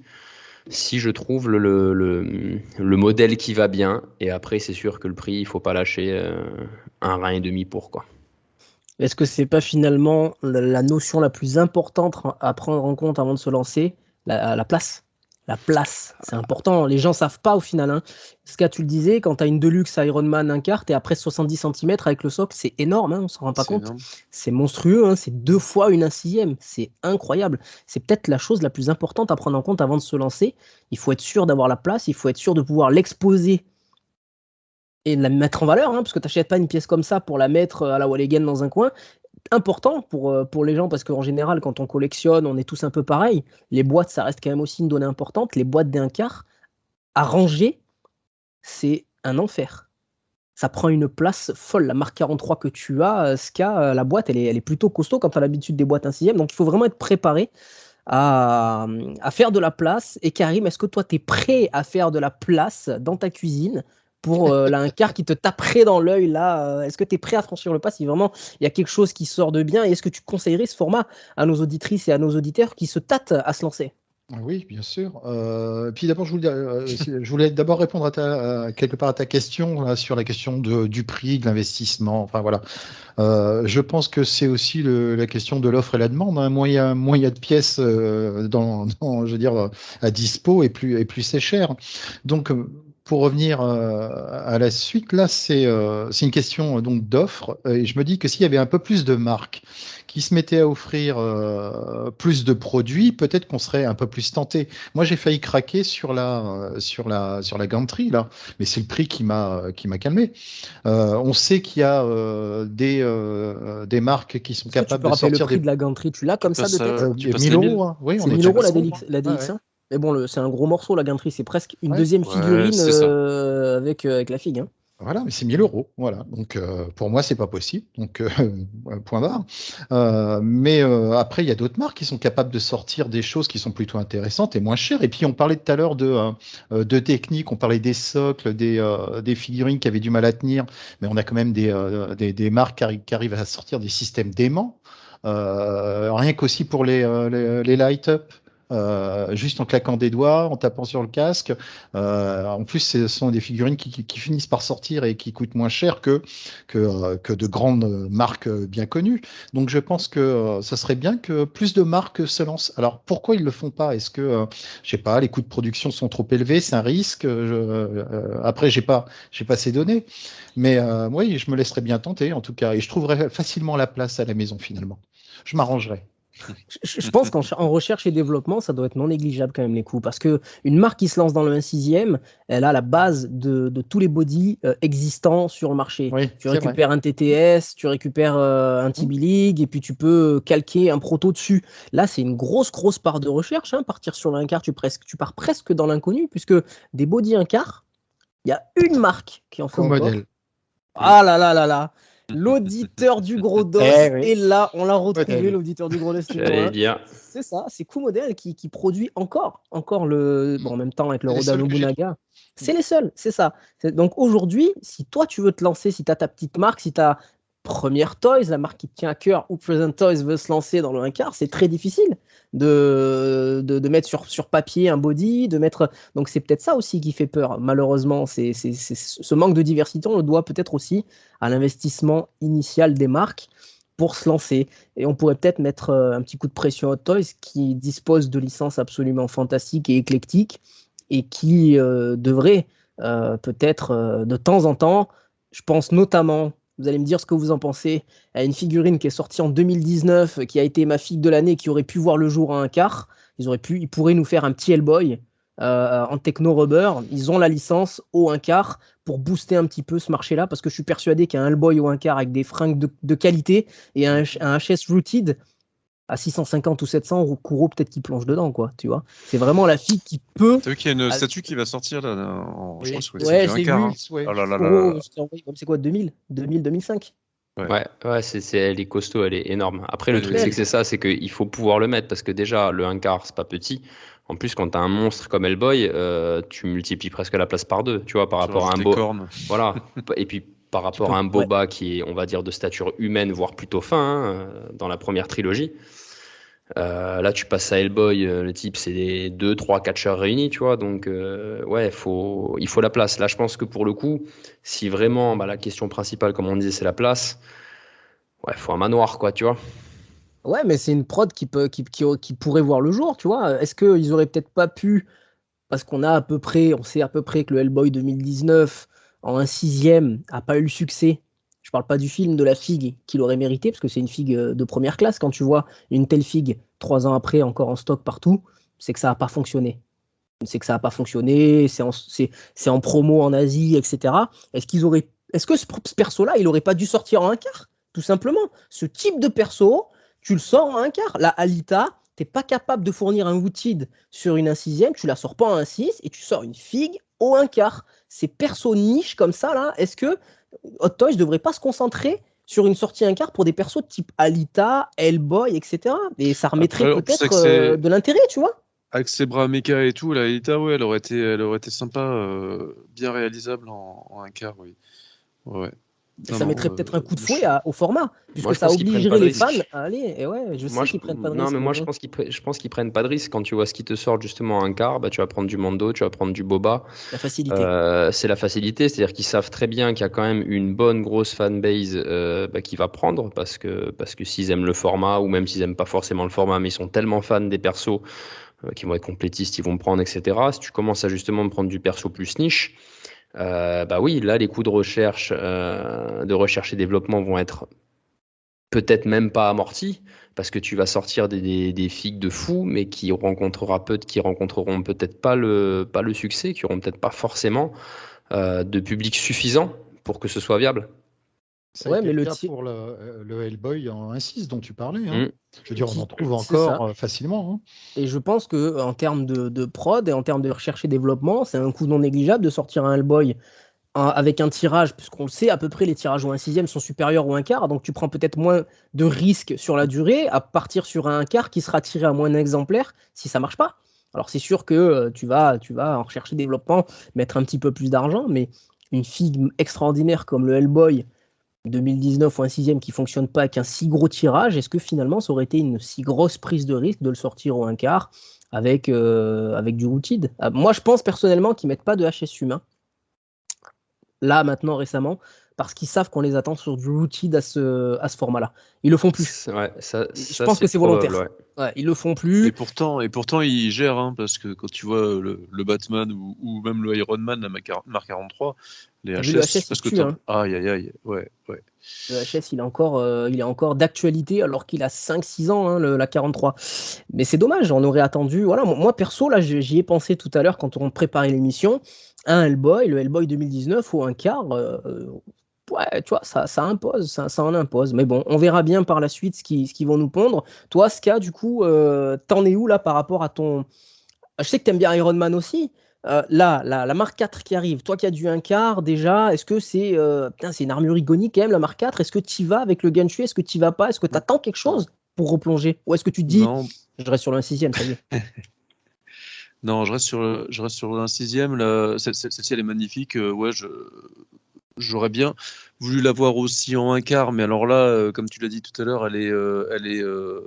je trouve le modèle qui va bien. Et après, c'est sûr que le prix, il faut pas lâcher un rein et demi pour, quoi. Est-ce que c'est pas finalement la notion la plus importante à prendre en compte avant de se lancer, la place? La place, c'est important. Les gens savent pas au final, hein. Ska, tu le disais, quand tu as une Deluxe Ironman 1/4, t'es à presque 70 cm avec le socle, c'est énorme, hein, on s'en rend pas C'est compte. énorme. C'est monstrueux, hein, c'est 2 fois une 1/6, c'est incroyable. C'est peut-être la chose la plus importante à prendre en compte avant de se lancer. Il faut être sûr d'avoir la place, il faut être sûr de pouvoir l'exposer et de la mettre en valeur, hein, parce que tu n'achètes pas une pièce comme ça pour la mettre à la wall again dans un coin. Important pour les gens, parce qu'en général, quand on collectionne, on est tous un peu pareil. Les boîtes, ça reste quand même aussi une donnée importante. Les boîtes des 1/4, à ranger, c'est un enfer. Ça prend une place folle. La marque 43 que tu as, Ska, la boîte, elle est plutôt costaud quand tu as l'habitude des boîtes 1/6. Donc il faut vraiment être préparé à faire de la place. Et Karim, est-ce que toi, tu es prêt à faire de la place dans ta cuisine pour là, un quart qui te taperait dans l'œil là? Est-ce que tu es prêt à franchir le pas si vraiment il y a quelque chose qui sort de bien? Et est-ce que tu conseillerais ce format à nos auditrices et à nos auditeurs qui se tâtent à se lancer? Oui, bien sûr. Puis d'abord, je voulais d'abord répondre quelque part à ta question là, sur la question du prix, de l'investissement. Enfin voilà. Je pense que c'est aussi la question de l'offre et la demande, hein. Moins il y a de pièces je veux dire, à dispo et plus c'est cher. Donc pour revenir à la suite, là c'est une question donc d'offre. Et je me dis que s'il y avait un peu plus de marques qui se mettaient à offrir plus de produits, peut-être qu'on serait un peu plus tenté. Moi, j'ai failli craquer sur la gantry là, mais c'est le prix qui m'a calmé. On sait qu'il y a des marques qui sont Est-ce que tu capables peux de rappeler le sortir prix de la gantry? Tu l'as comme ça de tête? Tu passes 1000 les euros, 1000. hein. Oui, C'est on est 1000 déjà euros la dessus. DLX, la DX1. Ouais, Mais bon, c'est un gros morceau la gantry, c'est presque une ouais. deuxième Ouais, figurine c'est ça. avec la figue, hein. Voilà, mais c'est 1000 euros. Voilà. Donc, pour moi, c'est pas possible. Donc, point barre. Mais après, il y a d'autres marques qui sont capables de sortir des choses qui sont plutôt intéressantes et moins chères. Et puis, on parlait tout à l'heure de technique, on parlait des socles, des figurines qui avaient du mal à tenir. Mais on a quand même des marques qui arrivent à sortir des systèmes d'aimants. Rien qu'aussi pour les light-up. Juste en claquant des doigts, en tapant sur le casque. En plus, ce sont des figurines qui finissent par sortir et qui coûtent moins cher que de grandes marques bien connues. Donc, je pense que ça serait bien que plus de marques se lancent. Alors, pourquoi ils le font pas? Est-ce que, je sais pas, les coûts de production sont trop élevés? C'est un risque. Après, j'ai pas ces données, mais oui, je me laisserais bien tenter en tout cas, et je trouverais facilement la place à la maison finalement. Je m'arrangerais. Je pense qu'en recherche et développement, ça doit être non négligeable quand même les coûts. Parce que une marque qui se lance dans le 1/6, elle a la base de tous les bodies existants sur le marché. Oui, Tu c'est vrai. récupères un TTS, tu récupères un TB League, et puis tu peux calquer un proto dessus. Là, c'est une grosse part de recherche, hein. Partir sur le 1/4, tu pars presque dans l'inconnu, puisque des body 1/4, il y a une marque qui en fait encore. Co-modèle. Ah là là là là. L'auditeur du gros dos Eh oui. est là, on l'a retrouvé, Modèle. l'auditeur du gros dos numéro J'allais 1. dire. C'est ça, c'est Q-Model qui produit encore le. Bon, en même temps, avec le C'est les Roda seuls que j'ai Nobunaga. C'est les seuls, c'est ça. Donc aujourd'hui, si toi tu veux te lancer, si tu as ta petite marque, si tu as Première Toys, la marque qui te tient à cœur, ou Present Toys veut se lancer dans le 1/4, c'est très difficile de mettre sur papier un body, de mettre. Donc c'est peut-être ça aussi qui fait peur, malheureusement. Ce manque de diversité, on le doit peut-être aussi à l'investissement initial des marques pour se lancer. Et on pourrait peut-être mettre un petit coup de pression à Hot Toys qui dispose de licences absolument fantastiques et éclectiques et qui devrait peut-être de temps en temps, je pense notamment, vous allez me dire ce que vous en pensez, à une figurine qui est sortie en 2019, qui a été ma figue de l'année, qui aurait pu voir le jour à 1/4. Ils pourraient nous faire un petit Hellboy en techno rubber. Ils ont la licence au 1/4 pour booster un petit peu ce marché-là, parce que je suis persuadé qu'un Hellboy au 1/4 avec des fringues de qualité et un HS Rooted à 650 ou 700, Kuro peut-être qu'il plonge dedans, quoi, tu vois. C'est vraiment la fille qui peut. T'as vu qu'il y a une statue qui va sortir là, Oui. je pense que Ouais, c'est j'ai du 1/4, vu. hein. Ouais. Oh là là là Kuro, là. je t'ai envoyé, c'est quoi, 2000, 2005? Ouais, elle est costaud, elle est énorme. Après, le Elle truc, est- c'est que c'est ça, c'est qu'il faut pouvoir le mettre parce que déjà, le 1 quart, c'est pas petit. En plus, quand tu as un monstre comme Hellboy, tu multiplies presque la place par deux, tu vois, par Tu rapport à rajoutes un des beau. cornes. Voilà. Et puis, par Tu rapport peux, à un ouais. Boba qui est, on va dire, de stature humaine, voire plutôt fin, dans la première trilogie. Là, tu passes à Hellboy, le type, c'est des 2, 3 catcheurs réunis, tu vois. Donc, ouais, il faut la place. Là, je pense que pour le coup, si vraiment la question principale, comme on disait, c'est la place, ouais, faut un manoir, quoi, tu vois. Ouais, mais c'est une prod qui pourrait voir le jour, tu vois. Est-ce qu'ils auraient peut-être pas pu, parce on sait à peu près que le Hellboy 2019, en un sixième, a pas eu le succès. Je parle pas du film, de la figue qu'il aurait mérité, parce que c'est une figue de première classe. Quand tu vois une telle figue 3 ans après encore en stock partout, c'est que ça a pas fonctionné. C'est que ça a pas fonctionné, c'est en promo en Asie, etc. Est-ce que ce perso-là, il aurait pas dû sortir en un quart, tout simplement? Ce type de perso, tu le sors en un quart. La Alita, t'es pas capable de fournir un Wootid sur une 1/6, tu la sors pas en 1/6 et tu sors une figue au un quart. Ces persos niches comme ça, là, est-ce que Hot Toys devrait pas se concentrer sur une sortie un quart pour des persos de type Alita, Hellboy, etc. Et ça remettrait Après, en plus, peut-être de l'intérêt, tu vois? avec ses bras méca et tout, la Elita, ouais, elle aurait été sympa, bien réalisable en un quart, oui. Ouais. Et Non, ça mettrait non, peut-être un coup de fouet je- au format, Moi, puisque je ça pense qu'ils prennent pas obligerait de les fans risque. à aller. Et ouais, je Moi, sais qu'ils prennent pas de non, risque, mais mais moi, bon. je pense qu'ils prennent pas de risque. Quand tu vois ce qui te sort justement en quart, tu vas prendre du Mando, tu vas prendre du Boba. La facilité. C'est la facilité, c'est-à-dire qu'ils savent très bien qu'il y a quand même une bonne grosse fanbase qui va prendre parce que s'ils aiment le format ou même s'ils aiment pas forcément le format, mais ils sont tellement fans des persos qui vont être complétistes, ils vont prendre, etc. Si tu commences à justement prendre du perso plus niche, bah oui, là les coûts de recherche et développement vont être peut-être même pas amortis parce que tu vas sortir des figues de fou, mais qui rencontreront peut-être pas le succès, qui auront peut-être pas forcément de public suffisant pour que ce soit viable. Ça a Ouais, été mais le le cas tir. pour le Hellboy en 1.6 dont tu parlais, hein. Mm. Je veux dire, on en trouve C'est ça. encore facilement, hein. Et je pense que en termes de prod et en termes de recherche et développement, c'est un coût non négligeable de sortir un Hellboy avec un tirage, puisqu'on le sait, à peu près les tirages au 1/6 sont supérieurs au un quart, donc tu prends peut-être moins de risques sur la durée à partir sur un quart qui sera tiré à moins d'exemplaires si ça marche pas. Alors c'est sûr que tu vas en recherche et développement mettre un petit peu plus d'argent, mais une figue extraordinaire comme le Hellboy 2019 ou un sixième qui fonctionne pas avec un si gros tirage, est-ce que finalement ça aurait été une si grosse prise de risque de le sortir au un quart avec du Rooted? Moi je pense personnellement qu'ils mettent pas de HS humain là maintenant récemment parce qu'ils savent qu'on les attend sur du Rooted à ce format-là. Ils le font plus. Ouais, Je ça pense que c'est c'est probable, volontaire. ouais. Ouais, ils le font plus. Et pourtant, il gère, hein, parce que quand tu vois le Batman ou même le Iron Man, la Mark 43, les T'as vu le HS, HS, il parce que tue, hein. aïe, aïe, aïe, ouais, ouais. Le HS, il est encore d'actualité alors qu'il a 5-6 ans, hein, la 43. Mais c'est dommage, on aurait attendu. Voilà, moi perso, là, j'y ai pensé tout à l'heure quand on préparait l'émission. Un Hellboy, le Hellboy 2019 ou un quart, ouais, tu vois, ça impose, ça en impose. Mais bon, on verra bien par la suite ce qu'ils vont nous pondre. Toi, Ska, du coup, t'en es où là par rapport à ton. Je sais que t'aimes bien Iron Man aussi. Là, la Mark 4 qui arrive, toi qui as du un quart déjà, est-ce que putain, c'est une armurerie gonique quand même, la Mark 4? Est-ce que tu y vas avec le Genshu? Est-ce que tu y vas pas? Est-ce que tu attends quelque chose pour replonger? Ou est-ce que tu te dis, Non, je reste sur le 6e, ça y est? non, je reste sur un sixième. Celle-ci, elle est magnifique. Ouais, j'aurais bien voulu la voir aussi en un quart, mais alors là, comme tu l'as dit tout à l'heure, elle est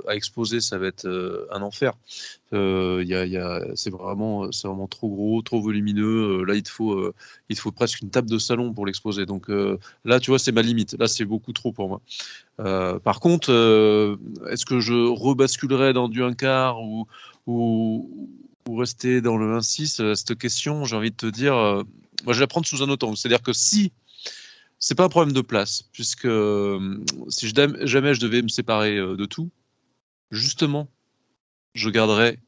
à exposer, ça va être un enfer. C'est vraiment trop gros, trop volumineux. Là, il te faut presque une table de salon pour l'exposer. Donc là, tu vois, c'est ma limite. Là, c'est beaucoup trop pour moi. Par contre, est-ce que je rebasculerai dans du un quart ou rester dans le 1/6? Cette question, j'ai envie de te dire, moi, je vais la prendre sous un autre angle. C'est-à-dire que si c'est pas un problème de place, puisque si jamais je devais me séparer de tout, justement, je garderais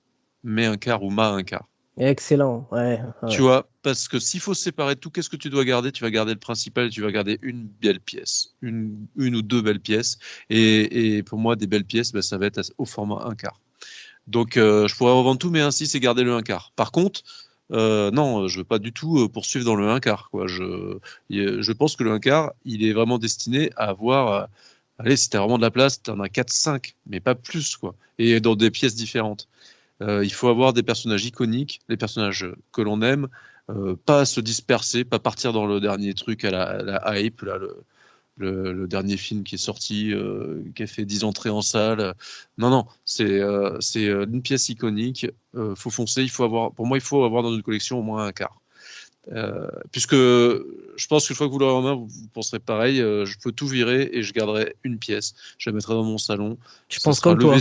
mes un quart ou ma un quart. Excellent, ouais. Tu vois, parce que s'il faut se séparer de tout, qu'est-ce que tu dois garder? Tu vas garder le principal, tu vas garder une belle pièce, une ou deux belles pièces. Et pour moi, des belles pièces, ça va être au format un quart. Donc, je pourrais revendre tout, mais ainsi, c'est garder le un quart. Par contre, non, je veux pas du tout poursuivre dans le 1 quart, quoi. Je pense que le 1 quart, il est vraiment destiné à avoir, allez, si t'as vraiment de la place, t'en as 4-5, mais pas plus, quoi. Et dans des pièces différentes. Il faut avoir des personnages iconiques, des personnages que l'on aime, pas se disperser, pas partir dans le dernier truc à la hype, là, le dernier film qui est sorti, qui a fait 10 entrées en salle. Non, c'est une pièce iconique. Faut foncer. Pour moi, il faut avoir dans une collection au moins 1 quart. Puisque je pense qu'une fois que vous l'aurez en main, vous penserez pareil. Je peux tout virer et je garderai une pièce. Je la mettrai dans mon salon. Je Ça pense sera comme toi.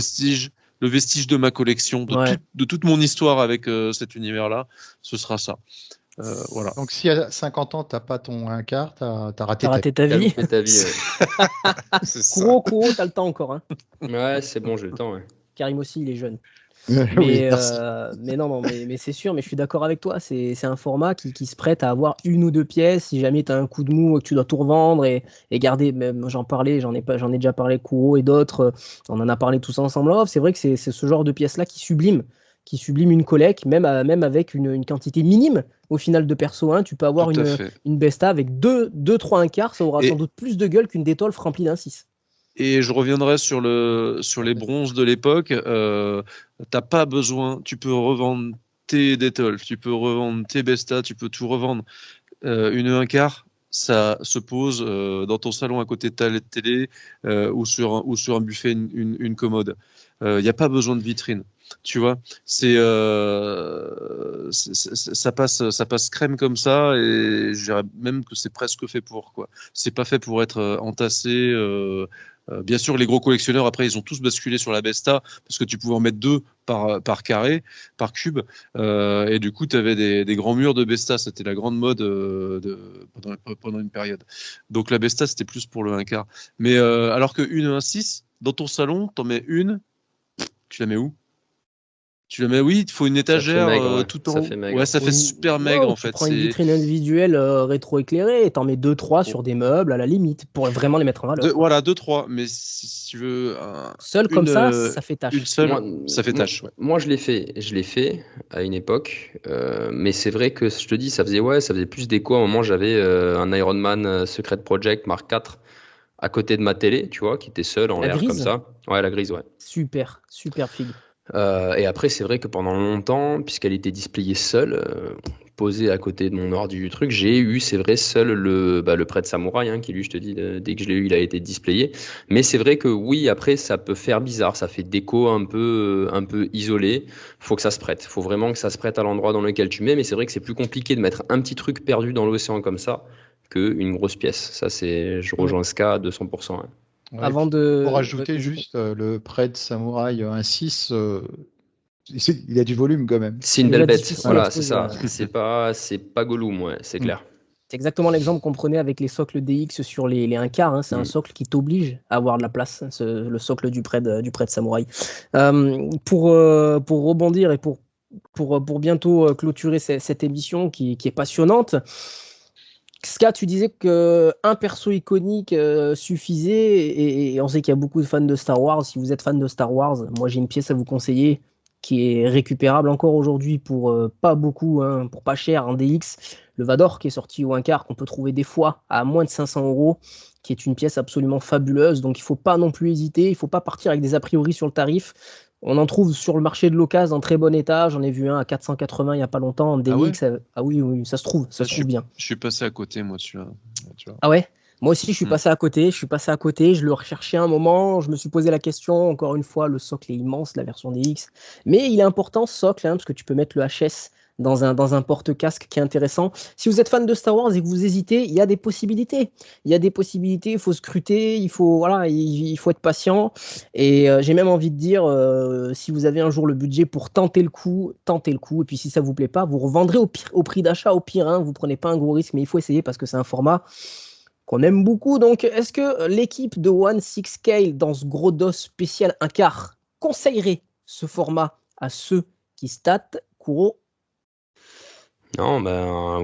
le vestige de ma collection, de toute mon histoire avec cet univers-là. Ce sera ça. Voilà. Donc, si à 50 ans, tu n'as pas ton 1 quart, tu as raté T'as raté ta vie. Ta vie, C'est ça. Kuro, t'as le temps encore. Hein. ouais, c'est bon, j'ai le temps. Ouais. Karim aussi, il est jeune. Oui, Mais, merci. mais non, mais c'est sûr, mais je suis d'accord avec toi. C'est un format qui se prête à avoir 1 ou 2 pièces. Si jamais tu as un coup de mou et que tu dois tout revendre et garder, même j'en ai déjà parlé avec Kuro et d'autres. On en a parlé tous ensemble en off. C'est vrai que c'est ce genre de pièces-là qui sublime une collecte, même avec une quantité minime au final de perso 1. Tu peux avoir Tout à fait. une Besta avec 2-3 1 quart. Ça aura Et- sans doute plus de gueule qu'une Détolf remplie d'un 6. Et je reviendrai sur les bronzes de l'époque. T'as pas besoin, tu peux revendre tes Detolf, tu peux revendre tes Besta, tu peux tout revendre. Une 1 quart, ça se pose dans ton salon à côté de ta télé ou sur un buffet, une commode. Il n'y a pas besoin de vitrine. Tu vois, ça passe crème comme ça, et je dirais même que c'est presque fait pour, quoi. C'est pas fait pour être entassé. Bien sûr, les gros collectionneurs, après, ils ont tous basculé sur la Besta parce que tu pouvais en mettre 2 par carré, par cube. Et du coup, tu avais des grands murs de Besta. C'était la grande mode pendant une période. Donc la Besta, c'était plus pour le 1 quart. Mais alors qu'une 1/6, dans ton salon, t'en mets une, tu la mets où? Tu la mets, oui, il faut une étagère maigre, ouais. tout en Ça haut. fait maigre. Ouais, ça fait super maigre en fait. Tu prends une vitrine individuelle rétro-éclairée et t'en mets 2-3 sur des meubles à la limite pour vraiment les mettre en valeur. Voilà, 2-3. Mais si tu veux. Seul comme ça fait tâche. Une seule, ça fait tâche. Ouais. Moi, je l'ai fait à une époque, mais c'est vrai que je te dis, ça faisait plus d'écho. À un moment, j'avais un Iron Man Secret Project Mark IV à côté de ma télé, tu vois, qui était seul en La l'air grise comme ça. Ouais, la grise, ouais. Super figue. Et après, c'est vrai que pendant longtemps, puisqu'elle était displayée seule, posée à côté de mon ordi du truc, j'ai eu, c'est vrai, seul le Prêt Samouraï, hein, qui lui, je te dis, dès que je l'ai eu, il a été displayé. Mais c'est vrai que oui, après, ça peut faire bizarre, ça fait déco un peu isolé. Faut que ça se prête. Faut vraiment que ça se prête à l'endroit dans lequel tu mets. Mais c'est vrai que c'est plus compliqué de mettre un petit truc perdu dans l'océan comme ça qu'une grosse pièce. Ça, je rejoins Ska à 200%. Hein. Ouais, Avant de. pour ajouter juste le prêt de Samouraï 1/6, il a du volume quand même. C'est une Déjà belle bête. difficile Voilà, à c'est trouver, ça. C'est pas Gollum, ouais, c'est clair. C'est exactement l'exemple qu'on prenait avec les socles DX sur les 1 quart. Hein. C'est un socle qui t'oblige à avoir de la place, le socle du prêt de Samouraï. Pour rebondir et pour bientôt clôturer cette émission qui est passionnante, Ska, tu disais qu'un perso iconique suffisait, et on sait qu'il y a beaucoup de fans de Star Wars. Si vous êtes fan de Star Wars, moi j'ai une pièce à vous conseiller qui est récupérable encore aujourd'hui pour pas beaucoup, hein, pour pas cher, en DX, le Vador qui est sorti au 1 quart, qu'on peut trouver des fois à moins de 500 €, qui est une pièce absolument fabuleuse. Donc il faut pas non plus hésiter, il faut pas partir avec des a priori sur le tarif. On en trouve sur le marché de l'occasion en très bon état. J'en ai vu un à 480 il n'y a pas longtemps en DX. Ah oui, ça se trouve bien. Je suis passé à côté, moi, celui-là. Ah ouais? Moi aussi, je suis passé à côté. Je le recherchais un moment. Je me suis posé la question. Encore une fois, le socle est immense, la version DX. Mais il est important, ce socle, hein, parce que tu peux mettre le HS dans un porte-casque qui est intéressant. Si vous êtes fan de Star Wars et que vous hésitez, il y a des possibilités. Il faut scruter, il faut être patient. Et j'ai même envie de dire, si vous avez un jour le budget pour tenter le coup. Et puis si ça vous plaît pas, vous revendrez au prix d'achat au pire. Hein, vous prenez pas un gros risque, mais il faut essayer parce que c'est un format qu'on aime beaucoup. Donc, est-ce que l'équipe de 1/6 dans ce gros dos spécial 1 quart conseillerait ce format à ceux qui statent, Kuro? Non,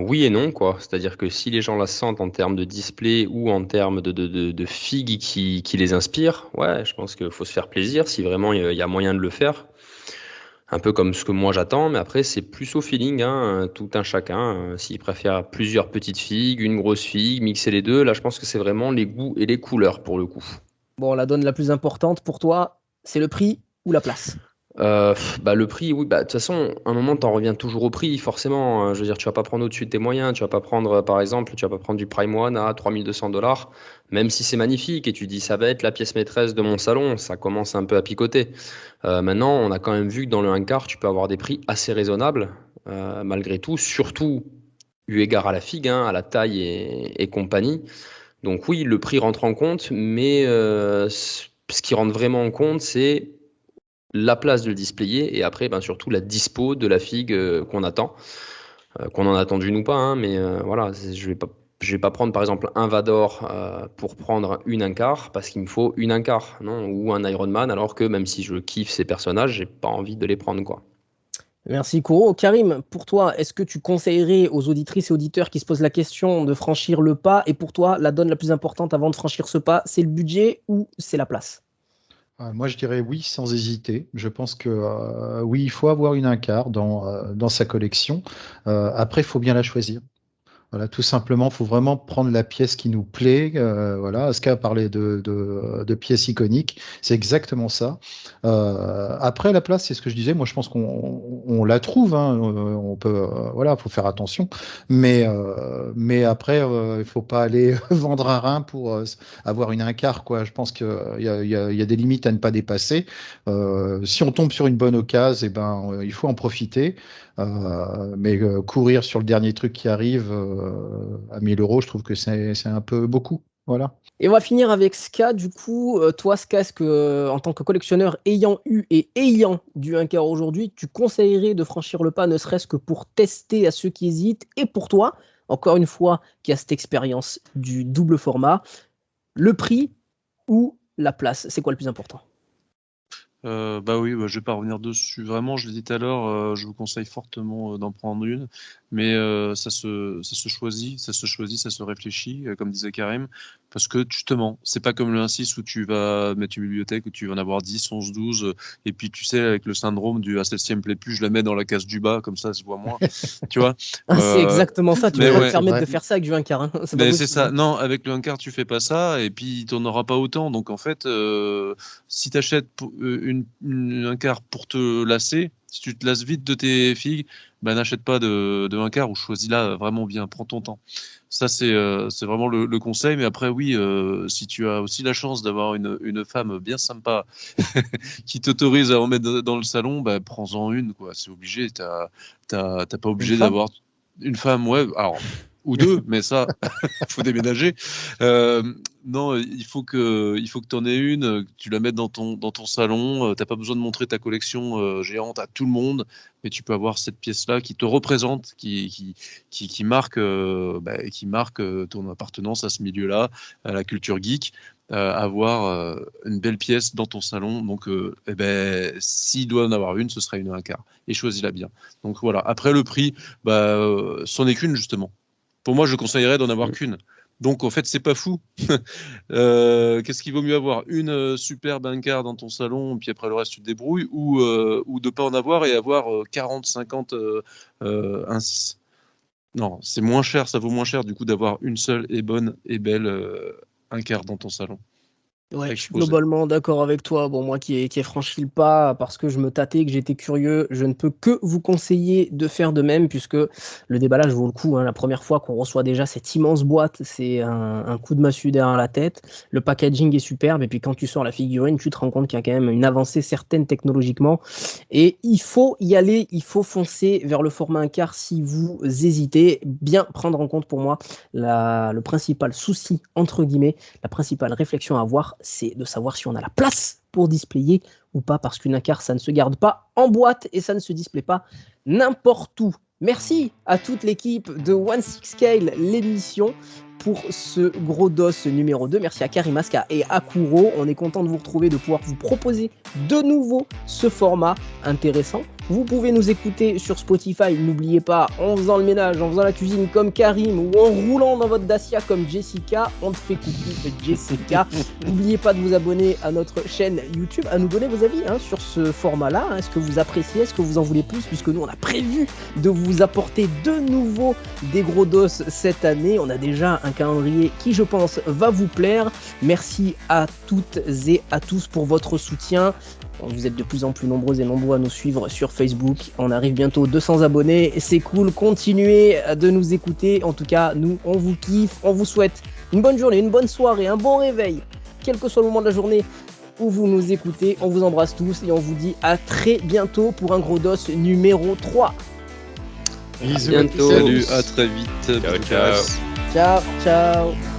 oui et non, quoi. C'est-à-dire que si les gens la sentent en termes de display ou en termes de figues qui les inspirent, ouais, je pense qu'il faut se faire plaisir si vraiment il y a moyen de le faire. un peu comme ce que moi j'attends, mais après c'est plus au feeling, hein, tout un chacun. S'il préfère plusieurs petites figues, une grosse figue, mixer les deux, là je pense que c'est vraiment les goûts et les couleurs pour le coup. Bon, la donne la plus importante pour toi, c'est le prix ou la place? Le prix, oui, de toute façon, à un moment, t'en reviens toujours au prix, forcément. Je veux dire, tu vas pas prendre au-dessus de tes moyens. Tu vas pas prendre, par exemple, tu vas pas prendre du Prime One à 3 200 $, même si c'est magnifique et tu dis ça va être la pièce maîtresse de mon salon. Ça commence un peu à picoter. Maintenant, on a quand même vu que dans le 1/4, tu peux avoir des prix assez raisonnables, malgré tout, surtout eu égard à la figue, hein, à la taille et compagnie. Donc oui, le prix rentre en compte, mais ce qui rentre vraiment en compte, c'est la place de le displayer et après surtout la dispo de la figue qu'on attend, qu'on en attende une ou pas, hein, mais voilà, je vais pas prendre par exemple un Vador pour prendre une 1/4 parce qu'il me faut une 1/4, non, ou un Iron Man, alors que même si je kiffe ces personnages, j'ai pas envie de les prendre, quoi. Merci Kouro. Karim, pour toi, est-ce que tu conseillerais aux auditrices et auditeurs qui se posent la question de franchir le pas? Et pour toi, la donne la plus importante avant de franchir ce pas, c'est le budget ou c'est la place? Moi, je dirais oui sans hésiter. Je pense que oui, il faut avoir une 1/4 dans sa collection. Après, il faut bien la choisir. Voilà, tout simplement, il faut vraiment prendre la pièce qui nous plaît. Voilà, Aska a parlé de pièces iconiques, c'est exactement ça. Après, la place, c'est ce que je disais. Moi, je pense qu'on la trouve. Hein, on peut, voilà, faut faire attention. Mais après, il faut pas aller vendre un rein pour avoir une 1/4, quoi. Je pense qu'il y a des limites à ne pas dépasser. Si on tombe sur une bonne occasion, il faut en profiter. Mais courir sur le dernier truc qui arrive à 1 000 €, je trouve que c'est un peu beaucoup. Voilà. Et on va finir avec Ska. Du coup, toi, Ska, est-ce que, en tant que collectionneur ayant eu et ayant du 1/4 aujourd'hui, tu conseillerais de franchir le pas, ne serait-ce que pour tester à ceux qui hésitent? Et pour toi, encore une fois, qui a cette expérience du double format, le prix ou la place? C'est quoi le plus important? Oui, je vais pas revenir dessus. Vraiment, je l'ai dit tout à l'heure, je vous conseille fortement d'en prendre une, mais ça se choisit, ça se réfléchit, comme disait Karim, parce que justement, c'est pas comme le 1/6 où tu vas mettre une bibliothèque où tu vas en avoir 10, 11, 12, et puis tu sais, avec le syndrome du A7e me plaît plus, je la mets dans la case du bas, comme ça se voit moins, tu vois. C'est exactement ça, tu mais peux pas ouais. te permettre Ouais. de faire ça avec du 1/4. Hein. C'est pas Mais possible, c'est ça. hein. Non, avec le 1/4, tu fais pas ça, et puis tu n'en auras pas autant. Donc en fait, si tu achètes une 1/4 pour te lasser, si tu te lasses vite de tes figues, n'achète pas de 1/4 ou choisis-la vraiment bien, prends ton temps. Ça, c'est vraiment le conseil. Mais après, oui, si tu as aussi la chance d'avoir une femme bien sympa qui t'autorise à en mettre dans le salon, prends-en une, quoi. C'est obligé. T'as pas obligé d'avoir une femme, ouais. Alors, ou deux, mais ça, faut déménager. Non, il faut que tu en aies une, que tu la mettes dans ton salon. T'as pas besoin de montrer ta collection géante à tout le monde, mais tu peux avoir cette pièce-là qui te représente, qui marque, ton appartenance à ce milieu-là, à la culture geek. Avoir une belle pièce dans ton salon. Donc, s'il doit en avoir une, ce sera une 1/4. Et choisis-la bien. Donc voilà. Après le prix, c'en est qu'une justement. Pour moi, je conseillerais d'en avoir qu'une. Donc, en fait, c'est pas fou. Qu'est-ce qu'il vaut mieux avoir? Une superbe 1/4 dans ton salon, puis après le reste, tu te débrouilles, ou de pas en avoir et avoir 40, 50 1/6. Non, c'est moins cher, ça vaut moins cher du coup d'avoir une seule et bonne et belle 1/4 dans ton salon. Ouais, je suis globalement d'accord avec toi. Bon, moi qui ai franchi le pas parce que je me tâtais, que j'étais curieux, je ne peux que vous conseiller de faire de même puisque le déballage vaut le coup. Hein. La première fois qu'on reçoit déjà cette immense boîte, c'est un coup de massue derrière la tête. Le packaging est superbe et puis quand tu sors la figurine, tu te rends compte qu'il y a quand même une avancée certaine technologiquement. Et il faut y aller, il faut foncer vers le format 1/4 si vous hésitez. Bien prendre en compte pour moi le principal souci, entre guillemets, la principale réflexion à avoir, c'est de savoir si on a la place pour displayer ou pas, parce qu'une 1/4, ça ne se garde pas en boîte et ça ne se displaye pas n'importe où. Merci à toute l'équipe de 16Scale, l'émission, pour ce gros dos numéro 2. Merci à Karim, Aska et à Kouro. On est content de vous retrouver, de pouvoir vous proposer de nouveau ce format intéressant, Vous pouvez nous écouter sur Spotify, n'oubliez pas, en faisant le ménage, en faisant la cuisine comme Karim ou en roulant dans votre Dacia comme Jessica. On te fait coucou Jessica. N'oubliez pas de vous abonner à notre chaîne YouTube, à nous donner vos avis sur ce format-là. Est-ce que vous appréciez, est-ce que vous en voulez plus, puisque nous on a prévu de vous apporter de nouveau des gros dos cette année. On a déjà un calendrier qui, je pense, va vous plaire. Merci à toutes et à tous pour votre soutien. Vous êtes de plus en plus nombreux et nombreux à nous suivre sur Facebook. On arrive bientôt aux 200 abonnés. C'est cool, continuez de nous écouter. En tout cas, nous, on vous kiffe. On vous souhaite une bonne journée, une bonne soirée, un bon réveil, quel que soit le moment de la journée où vous nous écoutez. On vous embrasse tous et on vous dit à très bientôt pour un gros dos numéro 3. Bisous. Bientôt. Salut, à très vite. Ciao, ciao. Ciao, ciao.